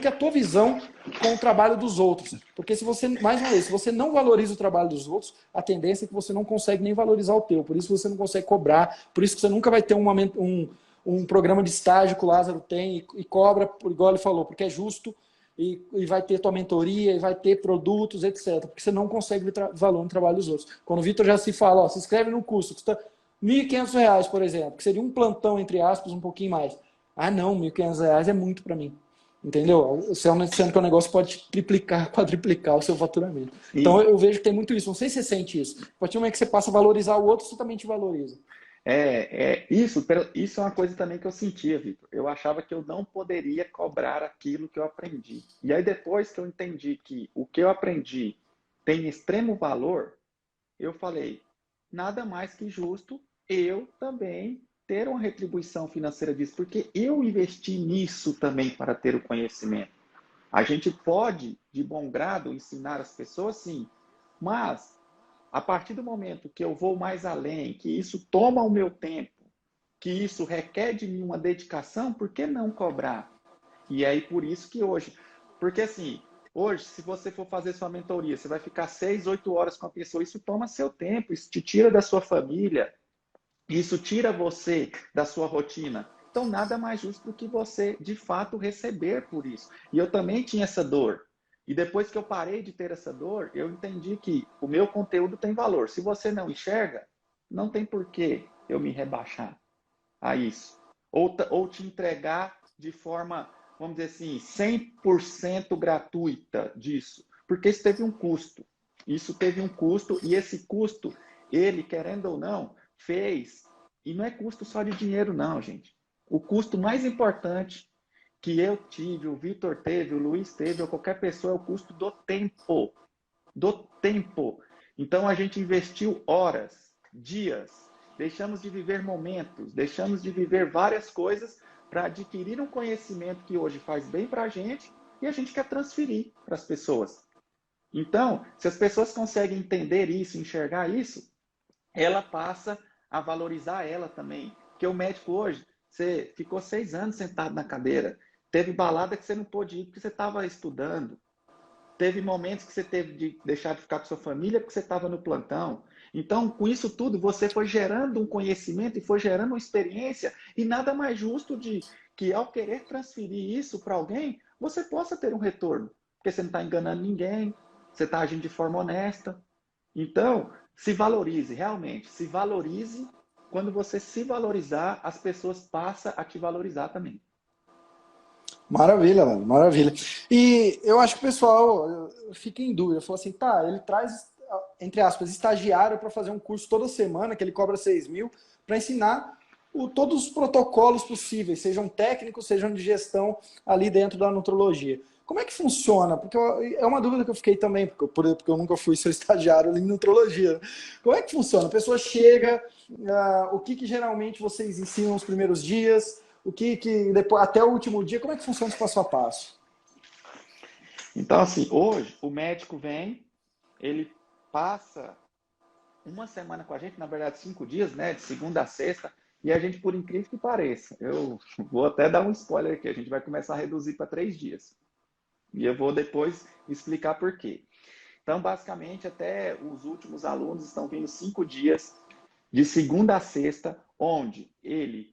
é a tua visão com o trabalho dos outros. Porque se você, mais uma vez, se você não valoriza o trabalho dos outros, a tendência é que você não consegue nem valorizar o teu. Por isso você não consegue cobrar, por isso que você nunca vai ter um programa de estágio que o Lázaro tem e cobra, igual ele falou, porque é justo, e vai ter tua mentoria, e vai ter produtos, etc. Porque você não consegue ver valor no trabalho dos outros. Quando o Vitor já se fala, ó, se inscreve no curso, custa R$ 1.500, por exemplo, que seria um plantão, entre aspas, um pouquinho mais. Ah, não, R$ 1.500 é muito para mim. Entendeu? Sendo que o negócio pode triplicar, quadriplicar o seu faturamento. Então E eu vejo que tem muito isso. Não sei se você sente isso. A partir do momento que você passa a valorizar o outro, você também te valoriza. isso é uma coisa também que eu sentia, Vitor. Eu achava que eu não poderia cobrar aquilo que eu aprendi. E aí, depois que eu entendi que o que eu aprendi tem extremo valor, eu falei, nada mais que justo eu também ter uma retribuição financeira disso, porque eu investi nisso também para ter o conhecimento. A gente pode, de bom grado, ensinar as pessoas, sim, mas a partir do momento que eu vou mais além, que isso toma o meu tempo, que isso requer de mim uma dedicação, por que não cobrar? E aí, por isso que hoje, porque assim, hoje, se você for fazer sua mentoria, você vai ficar 6, 8 horas com a pessoa, isso toma seu tempo, isso te tira da sua família, isso tira você da sua rotina. Então, nada mais justo do que você, de fato, receber por isso. E eu também tinha essa dor. E depois que eu parei de ter essa dor, eu entendi que o meu conteúdo tem valor. Se você não enxerga, não tem por que eu me rebaixar a isso. Ou te entregar de forma, vamos dizer assim, 100% gratuita disso. Porque isso teve um custo. Isso teve um custo e esse custo, ele, querendo ou não, fez. E não é custo só de dinheiro, não, gente. O custo mais importante que eu tive, o Vitor teve, o Luiz teve, ou qualquer pessoa, é o custo do tempo. Do tempo. Então a gente investiu horas, dias, deixamos de viver momentos, deixamos de viver várias coisas para adquirir um conhecimento que hoje faz bem para a gente e a gente quer transferir para as pessoas. Então, se as pessoas conseguem entender isso, enxergar isso, ela passa a valorizar ela também. Porque o médico hoje, você ficou 6 anos sentado na cadeira, teve balada que você não pôde ir porque você estava estudando, teve momentos que você teve de deixar de ficar com sua família porque você estava no plantão. Então, com isso tudo, você foi gerando um conhecimento e foi gerando uma experiência, e nada mais justo de que, ao querer transferir isso para alguém, você possa ter um retorno. Porque você não está enganando ninguém, você está agindo de forma honesta. Então, se valorize, realmente, se valorize. Quando você se valorizar, as pessoas passam a te valorizar também. Maravilha, mano, maravilha. E eu acho que o pessoal fica em dúvida. Falou assim, tá, ele traz, entre aspas, estagiário para fazer um curso toda semana, que ele cobra 6 mil, para ensinar todos os protocolos possíveis, sejam técnicos, sejam de gestão ali dentro da nutrologia. Como é que funciona? Porque é uma dúvida que eu fiquei também, porque eu nunca fui seu estagiário ali em nutrologia. Como é que funciona? A pessoa chega, o que geralmente vocês ensinam nos primeiros dias? O que depois, até o último dia, como é que funciona esse passo a passo? Então, assim, hoje o médico vem, ele passa uma semana com a gente, na verdade 5 dias, né, de segunda a sexta, e a gente, por incrível que pareça, eu vou até dar um spoiler aqui, a gente vai começar a reduzir para 3 dias. E eu vou depois explicar por quê. Então, basicamente, até os últimos alunos estão vindo 5 dias, de segunda a sexta, onde ele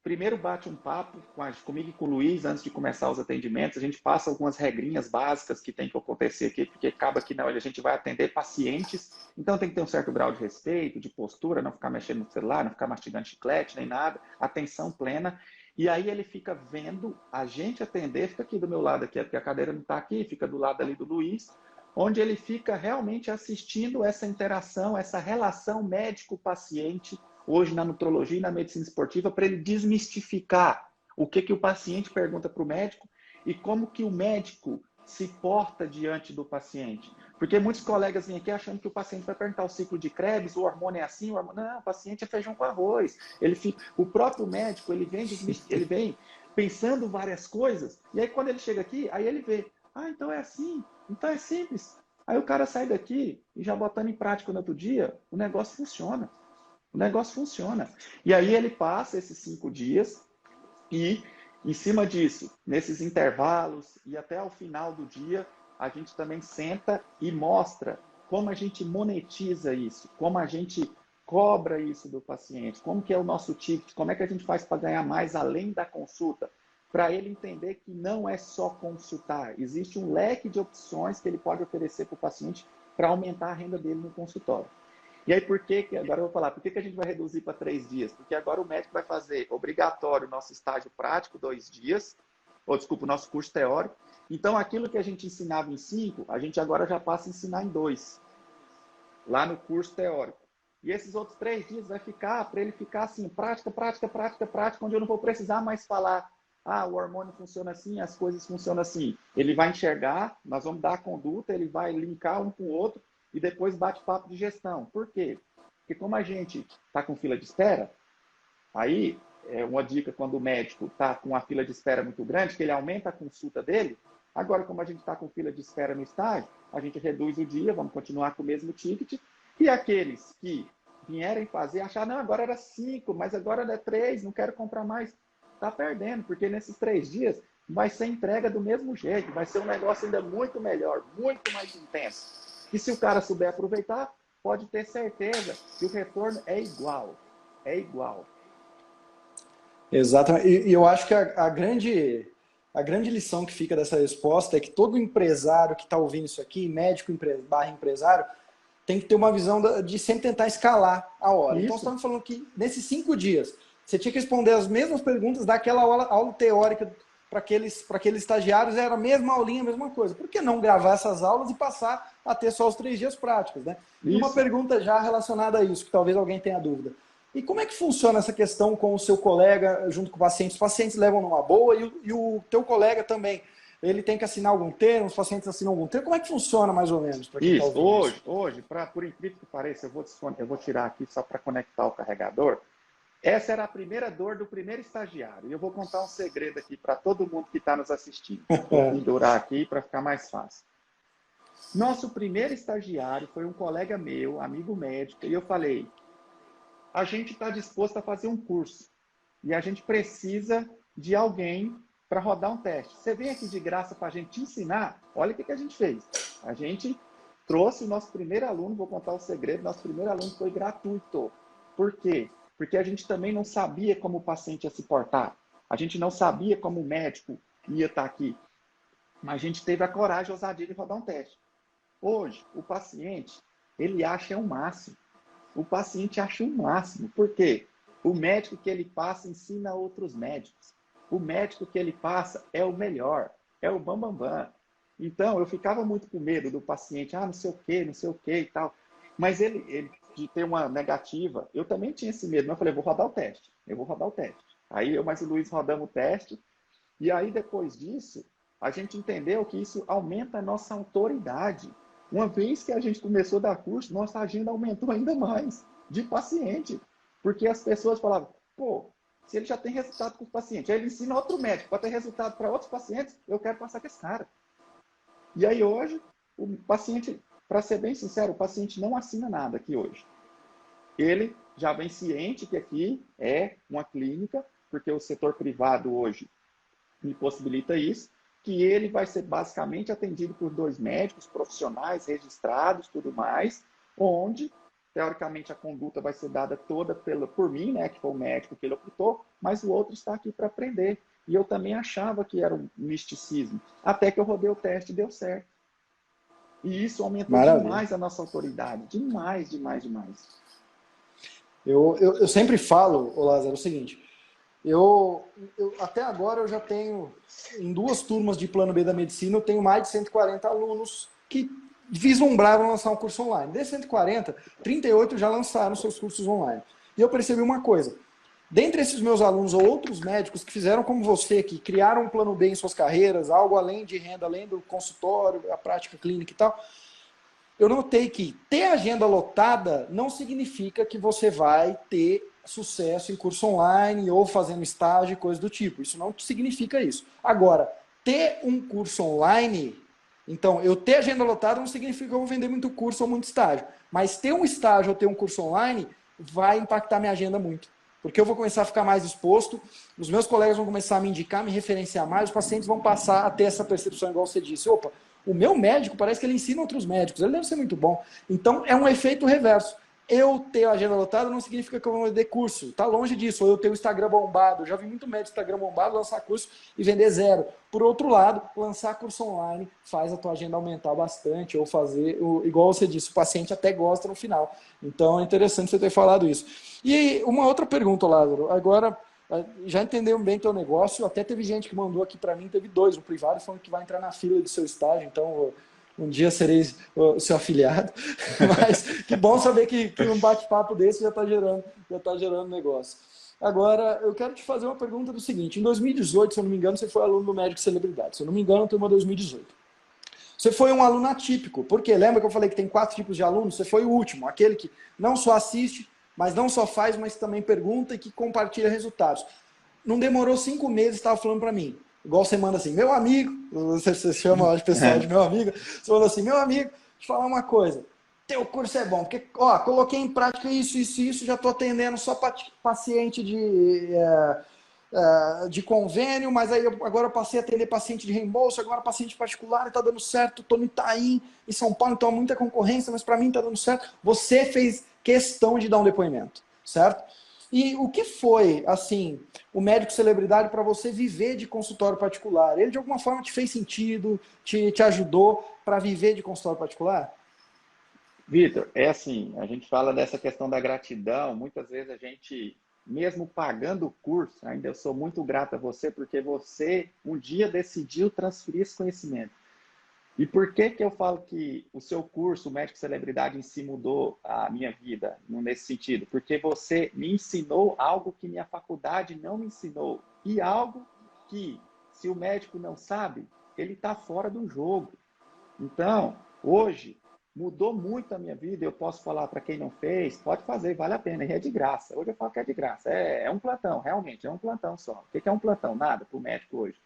primeiro bate um papo comigo e com o Luiz antes de começar os atendimentos. A gente passa algumas regrinhas básicas que tem que acontecer aqui, porque acaba que não, a gente vai atender pacientes, então tem que ter um certo grau de respeito, de postura, não ficar mexendo no celular, não ficar mastigando chiclete, nem nada, atenção plena. E aí ele fica vendo a gente atender, fica aqui do meu lado aqui, porque a cadeira não está aqui, fica do lado ali do Luiz, onde ele fica realmente assistindo essa interação, essa relação médico-paciente, hoje na nutrologia e na medicina esportiva, para ele desmistificar o que o paciente pergunta para o médico e como que o médico se porta diante do paciente. Porque muitos colegas vêm aqui achando que o paciente vai perguntar o ciclo de Krebs, o hormônio é assim, o hormônio... Não, o paciente é feijão com arroz. O próprio médico, ele vem pensando várias coisas, e aí quando ele chega aqui, aí ele vê, então é assim, então é simples. Aí o cara sai daqui e já botando em prática no outro dia, o negócio funciona. O negócio funciona. E aí ele passa esses 5 dias e, em cima disso, nesses intervalos e até ao final do dia, a gente também senta e mostra como a gente monetiza isso, como a gente cobra isso do paciente, como que é o nosso ticket, como é que a gente faz para ganhar mais além da consulta, para ele entender que não é só consultar, existe um leque de opções que ele pode oferecer para o paciente para aumentar a renda dele no consultório. E aí, agora eu vou falar, por que a gente vai reduzir para 3 dias? Porque agora o médico vai fazer obrigatório o nosso estágio prático, 2 dias, o nosso curso teórico. Então, aquilo que a gente ensinava em 5, a gente agora já passa a ensinar em 2, lá no curso teórico. E esses outros 3 dias vai ficar, para ele ficar assim, prática, prática, prática, prática, onde eu não vou precisar mais falar, o hormônio funciona assim, as coisas funcionam assim. Ele vai enxergar, nós vamos dar a conduta, ele vai linkar um com o outro, e depois bate papo de gestão. Por quê? Porque como a gente está com fila de espera, aí é uma dica quando o médico está com uma fila de espera muito grande, que ele aumenta a consulta dele. Agora, como a gente está com fila de espera no estágio, a gente reduz o dia, vamos continuar com o mesmo ticket, e aqueles que vierem fazer, achar, não, agora era 5, mas agora é 3, não quero comprar mais. Está perdendo, porque nesses 3 dias vai ser entrega do mesmo jeito, vai ser um negócio ainda muito melhor, muito mais intenso. E se o cara souber aproveitar, pode ter certeza que o retorno é igual. É igual. Exatamente. E eu acho que a grande lição que fica dessa resposta é que todo empresário que está ouvindo isso aqui, médico barra empresário, tem que ter uma visão de sempre tentar escalar a hora. Isso. Então, você estava falando que nesses 5 dias, você tinha que responder as mesmas perguntas daquela aula teórica para aqueles estagiários, era a mesma aulinha, a mesma coisa. Por que não gravar essas aulas e passar a ter só os 3 dias práticos, né? E uma pergunta já relacionada a isso, que talvez alguém tenha dúvida. E como é que funciona essa questão com o seu colega junto com o paciente? Os pacientes levam numa boa e o teu colega também. Ele tem que assinar algum termo, os pacientes assinam algum termo. Como é que funciona mais ou menos? Isso, hoje, por incrível que pareça, eu vou tirar aqui só para conectar o carregador. Essa era a primeira dor do primeiro estagiário. E eu vou contar um segredo aqui para todo mundo que está nos assistindo. Vou pendurar aqui para ficar mais fácil. Nosso primeiro estagiário foi um colega meu, amigo médico, e eu falei, a gente está disposto a fazer um curso e a gente precisa de alguém para rodar um teste. Você vem aqui de graça para a gente te ensinar? Olha o que a gente fez. A gente trouxe o nosso primeiro aluno, vou contar o segredo, nosso primeiro aluno foi gratuito. Por quê? Porque a gente também não sabia como o paciente ia se portar. A gente não sabia como o médico ia estar aqui. Mas a gente teve a coragem e a ousadia de rodar um teste. Hoje, o paciente, ele acha o máximo. O paciente acha o máximo. Por quê? O médico que ele passa ensina outros médicos. O médico que ele passa é o melhor, é o bambambam. Bam, bam. Então, eu ficava muito com medo do paciente, não sei o que e tal. Mas ele de ter uma negativa, eu também tinha esse medo. Mas eu falei, vou rodar o teste. Eu vou rodar o teste. Aí eu mais o Luiz rodamos o teste. E aí, depois disso, a gente entendeu que isso aumenta a nossa autoridade. Uma vez que a gente começou a dar curso, nossa agenda aumentou ainda mais de paciente. Porque as pessoas falavam, se ele já tem resultado com os pacientes, aí ele ensina outro médico para ter resultado para outros pacientes, eu quero passar com esse cara. E aí hoje, o paciente, para ser bem sincero, o paciente não assina nada aqui hoje. Ele já vem ciente que aqui é uma clínica, porque o setor privado hoje me possibilita isso, que ele vai ser basicamente atendido por 2 médicos profissionais, registrados, tudo mais, onde, teoricamente, a conduta vai ser dada toda por mim, né, que foi o médico que ele optou, mas o outro está aqui para aprender. E eu também achava que era um misticismo, até que eu rodei o teste e deu certo. E isso aumentou Maravilha. demais a nossa autoridade. Demais, demais, demais. Eu sempre falo, ô Lázaro, o seguinte, até agora eu já tenho, em 2 turmas de plano B da medicina, eu tenho mais de 140 alunos que vislumbraram lançar um curso online. Desses 140, 38 já lançaram seus cursos online. E eu percebi uma coisa, dentre esses meus alunos ou outros médicos que fizeram como você, que criaram um plano B em suas carreiras, algo além de renda, além do consultório, a prática clínica e tal, eu notei que ter agenda lotada não significa que você vai ter sucesso em curso online ou fazendo estágio e coisas do tipo. Isso não significa isso. Agora, ter um curso online, então, eu ter agenda lotada não significa que eu vou vender muito curso ou muito estágio. Mas ter um estágio ou ter um curso online vai impactar minha agenda muito. Porque eu vou começar a ficar mais exposto, os meus colegas vão começar a me indicar, me referenciar mais, os pacientes vão passar a ter essa percepção, igual você disse. Opa, o meu médico parece que ele ensina outros médicos, ele deve ser muito bom. Então, é um efeito reverso. Eu ter a agenda lotada não significa que eu vou vender curso. Está longe disso. Ou eu ter o Instagram bombado. Eu já vi muito médico Instagram bombado lançar curso e vender 0. Por outro lado, lançar curso online faz a tua agenda aumentar bastante. Ou fazer, igual você disse, o paciente até gosta no final. Então é interessante você ter falado isso. E uma outra pergunta, Lázaro. Agora, já entendemos bem teu negócio. Até teve gente que mandou aqui para mim, teve 2 no privado, falando que vai entrar na fila do seu estágio. Então, um dia serei o seu afiliado. Mas que bom saber que um bate-papo desse já está gerando negócio. Agora, eu quero te fazer uma pergunta do seguinte. Em 2018, se eu não me engano, você foi aluno do Médico Celebridade. Se eu não me engano, turma 2018. Você foi um aluno atípico. Porque lembra que eu falei que tem 4 tipos de alunos? Você foi o último. Aquele que não só assiste, mas não só faz, mas também pergunta e que compartilha resultados. Não demorou 5 meses, estava falando para mim. Igual você manda assim, meu amigo, você chama o pessoal de meu amigo, você manda assim, meu amigo, deixa eu falar uma coisa, teu curso é bom, porque, ó, coloquei em prática isso, já estou atendendo só paciente de convênio, mas aí agora eu passei a atender paciente de reembolso, agora paciente particular, está dando certo, estou no Itaim, em São Paulo, então há muita concorrência, mas para mim está dando certo. Você fez questão de dar um depoimento, certo? E o que foi, assim, o médico celebridade para você viver de consultório particular? Ele, de alguma forma, te fez sentido, te ajudou para viver de consultório particular? Vitor, é assim, a gente fala dessa questão da gratidão, muitas vezes a gente, mesmo pagando o curso, ainda eu sou muito grato a você, porque você um dia decidiu transferir esse conhecimento. E por que que eu falo que o seu curso, o Médico Celebridade, em si mudou a minha vida nesse sentido? Porque você me ensinou algo que minha faculdade não me ensinou. E algo que, se o médico não sabe, ele está fora do jogo. Então, hoje, mudou muito a minha vida. Eu posso falar para quem não fez, pode fazer, vale a pena, e é de graça. Hoje eu falo que é de graça. É um plantão, realmente, é um plantão só. O que é um plantão? Nada para o médico hoje.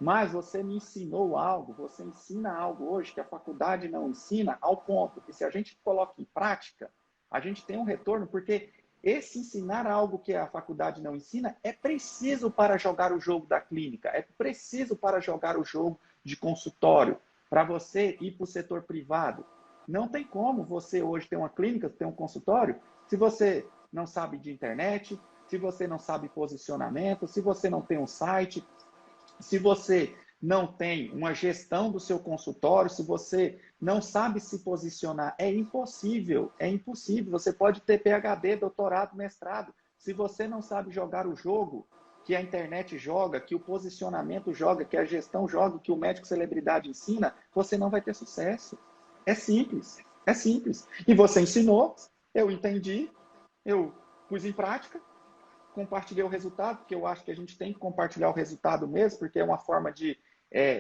Mas você me ensinou algo, você ensina algo hoje que a faculdade não ensina, ao ponto que se a gente coloca em prática, a gente tem um retorno, porque esse ensinar algo que a faculdade não ensina é preciso para jogar o jogo da clínica, é preciso para jogar o jogo de consultório, para você ir para o setor privado. Não tem como você hoje ter uma clínica, ter um consultório, se você não sabe de internet, se você não sabe posicionamento, se você não tem um site, se você não tem uma gestão do seu consultório, se você não sabe se posicionar, é impossível, é impossível. Você pode ter PhD, doutorado, mestrado. Se você não sabe jogar o jogo que a internet joga, que o posicionamento joga, que a gestão joga, que o médico celebridade ensina, você não vai ter sucesso. É simples, é simples. E você ensinou, eu entendi, eu pus em prática, compartilhei o resultado, porque eu acho que a gente tem que compartilhar o resultado mesmo, porque é uma forma de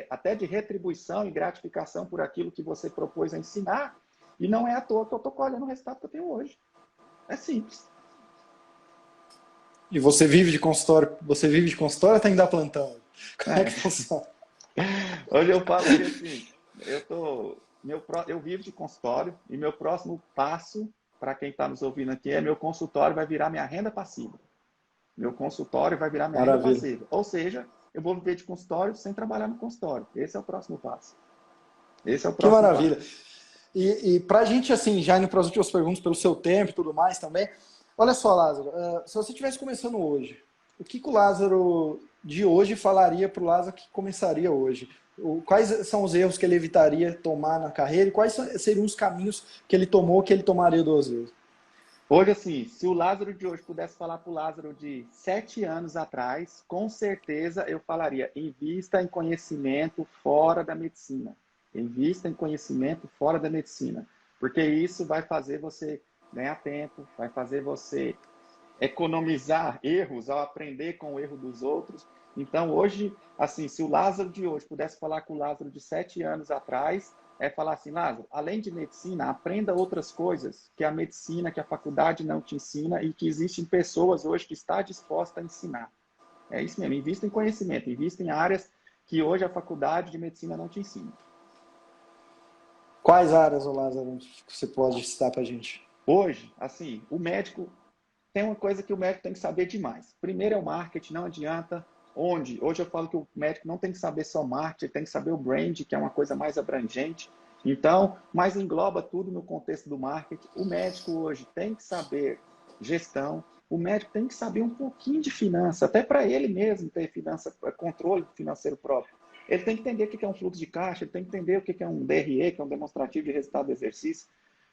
até de retribuição e gratificação por aquilo que você propôs a ensinar. E não é à toa que eu estou colhendo o resultado que eu tenho hoje. É simples. E você vive de consultório? Você vive de consultório ou tem que dar plantão? Como é que funciona? Hoje eu falo que assim, eu vivo de consultório e meu próximo passo, para quem está nos ouvindo aqui, é meu consultório vai virar minha renda passiva. Meu consultório vai virar minha renda Maravilha. passiva. Ou seja, eu vou viver de consultório sem trabalhar no consultório. Esse é o próximo passo. Esse é o Que próximo maravilha. passo. E para a gente, assim, já indo para as últimas perguntas, pelo seu tempo e tudo mais também, olha só, Lázaro, se você estivesse começando hoje, o que o Lázaro de hoje falaria para o Lázaro que começaria hoje? Quais são os erros que ele evitaria tomar na carreira e quais seriam os caminhos que ele tomou que ele tomaria 2 vezes? Hoje, assim, se o Lázaro de hoje pudesse falar para o Lázaro de 7 anos atrás, com certeza eu falaria: invista em conhecimento fora da medicina. Invista em conhecimento fora da medicina. Porque isso vai fazer você ganhar tempo, vai fazer você economizar erros ao aprender com o erro dos outros. Então, hoje, assim, se o Lázaro de hoje pudesse falar com o Lázaro de 7 anos atrás, é falar assim: Lázaro, além de medicina, aprenda outras coisas que a medicina, que a faculdade não te ensina e que existem pessoas hoje que estão dispostas a ensinar. É isso mesmo, invista em conhecimento, invista em áreas que hoje a faculdade de medicina não te ensina. Quais áreas, Lázaro, que você pode citar para a gente? Hoje, assim, o médico tem uma coisa que o médico tem que saber demais. Primeiro é o marketing, não adianta onde. Hoje eu falo que o médico não tem que saber só marketing, ele tem que saber o brand, que é uma coisa mais abrangente. Então, mas engloba tudo no contexto do marketing. O médico hoje tem que saber gestão, o médico tem que saber um pouquinho de finança, até para ele mesmo ter finança, controle financeiro próprio. Ele tem que entender o que é um fluxo de caixa, ele tem que entender o que é um DRE, que é um demonstrativo de resultado do exercício.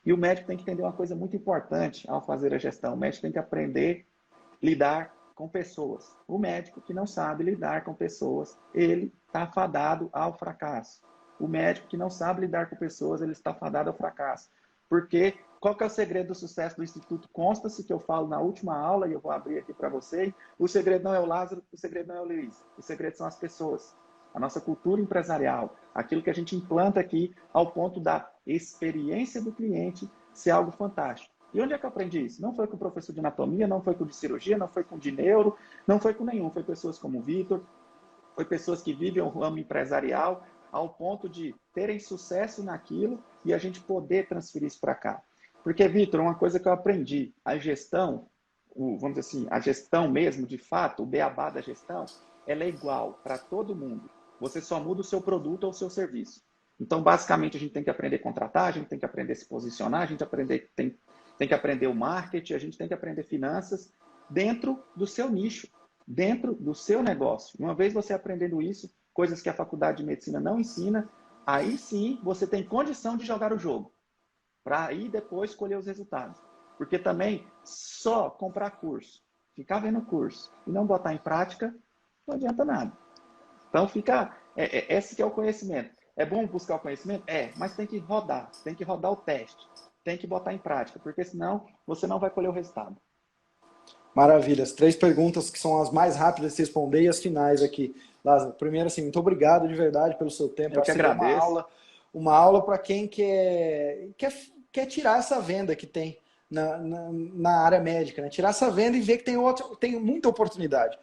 E o médico tem que entender uma coisa muito importante ao fazer a gestão. O médico tem que aprender a lidar com pessoas. O médico que não sabe lidar com pessoas, ele está fadado ao fracasso. O médico que não sabe lidar com pessoas, ele está fadado ao fracasso. Porque qual que é o segredo do sucesso do Instituto Consta-se, que eu falo na última aula, e eu vou abrir aqui para vocês? O segredo não é o Lázaro, o segredo não é o Luiz. O segredo são as pessoas. A nossa cultura empresarial, aquilo que a gente implanta aqui ao ponto da experiência do cliente ser algo fantástico. E onde é que eu aprendi isso? Não foi com o professor de anatomia, não foi com o de cirurgia, não foi com o de neuro, não foi com nenhum. Foi pessoas como o Vitor, foi pessoas que vivem o ramo empresarial ao ponto de terem sucesso naquilo e a gente poder transferir isso para cá. Porque, Vitor, uma coisa que eu aprendi, a gestão, vamos dizer assim, a gestão mesmo, de fato, o beabá da gestão, ela é igual para todo mundo. Você só muda o seu produto ou o seu serviço. Então, basicamente, a gente tem que aprender a contratar, a gente tem que aprender a se posicionar, a gente tem que aprender o marketing, a gente tem que aprender finanças dentro do seu nicho, dentro do seu negócio. Uma vez você aprendendo isso, coisas que a faculdade de medicina não ensina, aí sim você tem condição de jogar o jogo, para aí depois escolher os resultados. Porque também só comprar curso, ficar vendo curso e não botar em prática, não adianta nada. Então esse que é o conhecimento. É bom buscar o conhecimento? É, mas tem que rodar o teste, tem que botar em prática, porque senão você não vai colher o resultado. Maravilha. As 3 perguntas que são as mais rápidas de responder e as finais aqui. Lázaro, primeiro, assim, muito obrigado de verdade pelo seu tempo. Eu que Acho que seria agradeço. uma aula para quem quer tirar essa venda que tem na área médica, né? Tirar essa venda e ver que tem muita oportunidade.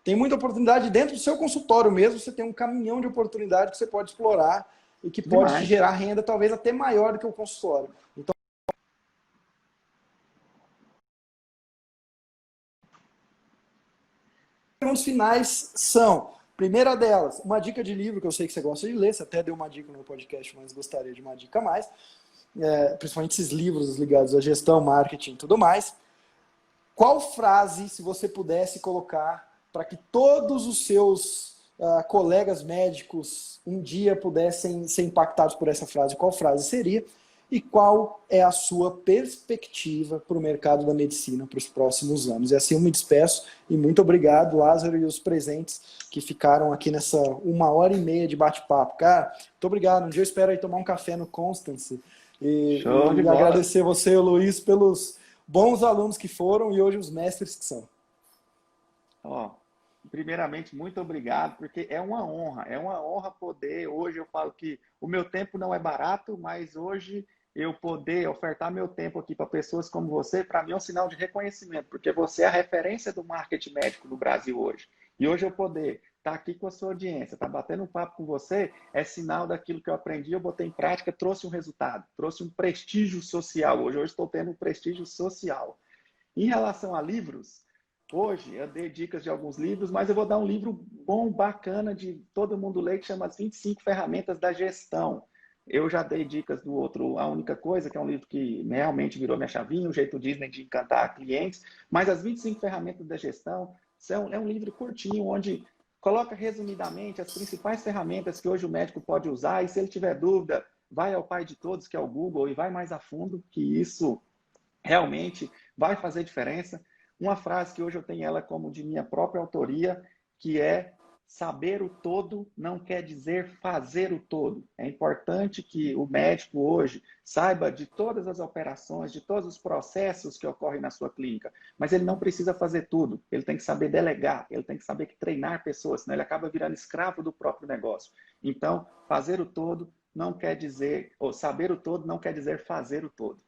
Tem muita oportunidade dentro do seu consultório mesmo, você tem um caminhão de oportunidade que você pode explorar e que pode te Demais. gerar renda talvez até maior do que o consultório. Então, perguntas finais são, primeira delas, uma dica de livro que eu sei que você gosta de ler, você até deu uma dica no podcast, mas gostaria de uma dica a mais, principalmente esses livros ligados à gestão, marketing e tudo mais. Qual frase, se você pudesse colocar, para que todos os seus colegas médicos um dia pudessem ser impactados por essa frase, qual frase seria? E qual é a sua perspectiva para o mercado da medicina para os próximos anos? E assim eu me despeço e muito obrigado, Lázaro, e os presentes que ficaram aqui nessa 1h30 de bate-papo. Cara, muito obrigado. Um dia eu espero aí tomar um café no Constance Show de e bola. agradecer você e o Luiz pelos bons alunos que foram e hoje os mestres que são. Ó, primeiramente, muito obrigado, porque é uma honra poder, hoje eu falo que o meu tempo não é barato, mas hoje eu poder ofertar meu tempo aqui para pessoas como você, para mim é um sinal de reconhecimento, porque você é a referência do marketing médico do Brasil hoje. E hoje eu poder estar aqui com a sua audiência, estar batendo um papo com você, é sinal daquilo que eu aprendi, eu botei em prática, trouxe um resultado, trouxe um prestígio social. Hoje eu estou tendo um prestígio social. Em relação a livros, Hoje eu dei dicas de alguns livros, mas eu vou dar um livro bom, bacana, de todo mundo ler, que chama As 25 Ferramentas da Gestão. Eu já dei dicas do outro, A Única Coisa, que é um livro que realmente virou minha chavinha, o jeito Disney de encantar clientes, mas As 25 Ferramentas da Gestão é um livro curtinho, onde coloca resumidamente as principais ferramentas que hoje o médico pode usar, e se ele tiver dúvida, vai ao pai de todos, que é o Google, e vai mais a fundo, que isso realmente vai fazer diferença. Uma frase que hoje eu tenho ela como de minha própria autoria, que é: saber o todo não quer dizer fazer o todo. É importante que o médico hoje saiba de todas as operações, de todos os processos que ocorrem na sua clínica, mas ele não precisa fazer tudo. Ele tem que saber delegar, ele tem que saber que treinar pessoas, senão ele acaba virando escravo do próprio negócio. Então, fazer o todo não quer dizer, ou saber o todo não quer dizer fazer o todo.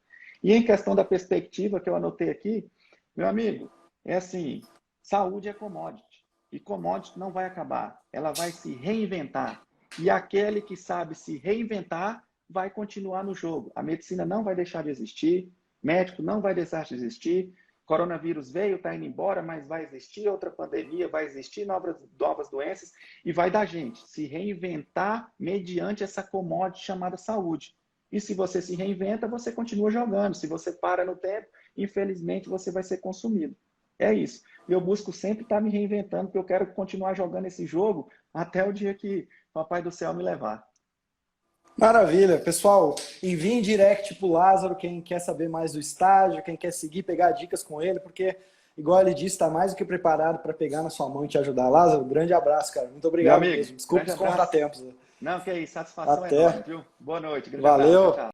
E em questão da perspectiva que eu anotei aqui, meu amigo, é assim, saúde é commodity. E commodity não vai acabar, ela vai se reinventar. E aquele que sabe se reinventar vai continuar no jogo. A medicina não vai deixar de existir, médico não vai deixar de existir, coronavírus veio, está indo embora, mas vai existir outra pandemia, vai existir novas doenças, e vai da gente se reinventar mediante essa commodity chamada saúde. E se você se reinventa, você continua jogando. Se você para no tempo, infelizmente você vai ser consumido. É isso. Eu busco sempre estar me reinventando, porque eu quero continuar jogando esse jogo até o dia que o Papai do Céu me levar. Maravilha. Pessoal, envie em direct pro Lázaro quem quer saber mais do estágio, quem quer seguir, pegar dicas com ele, porque, igual ele disse, está mais do que preparado para pegar na sua mão e te ajudar. Lázaro, grande abraço, cara. Muito obrigado Meu amigo, mesmo. Desculpa os contratempos. Não, que é isso. Satisfação Até. enorme, viu? Boa noite. Grande Valeu. abraço. Tchau, tchau.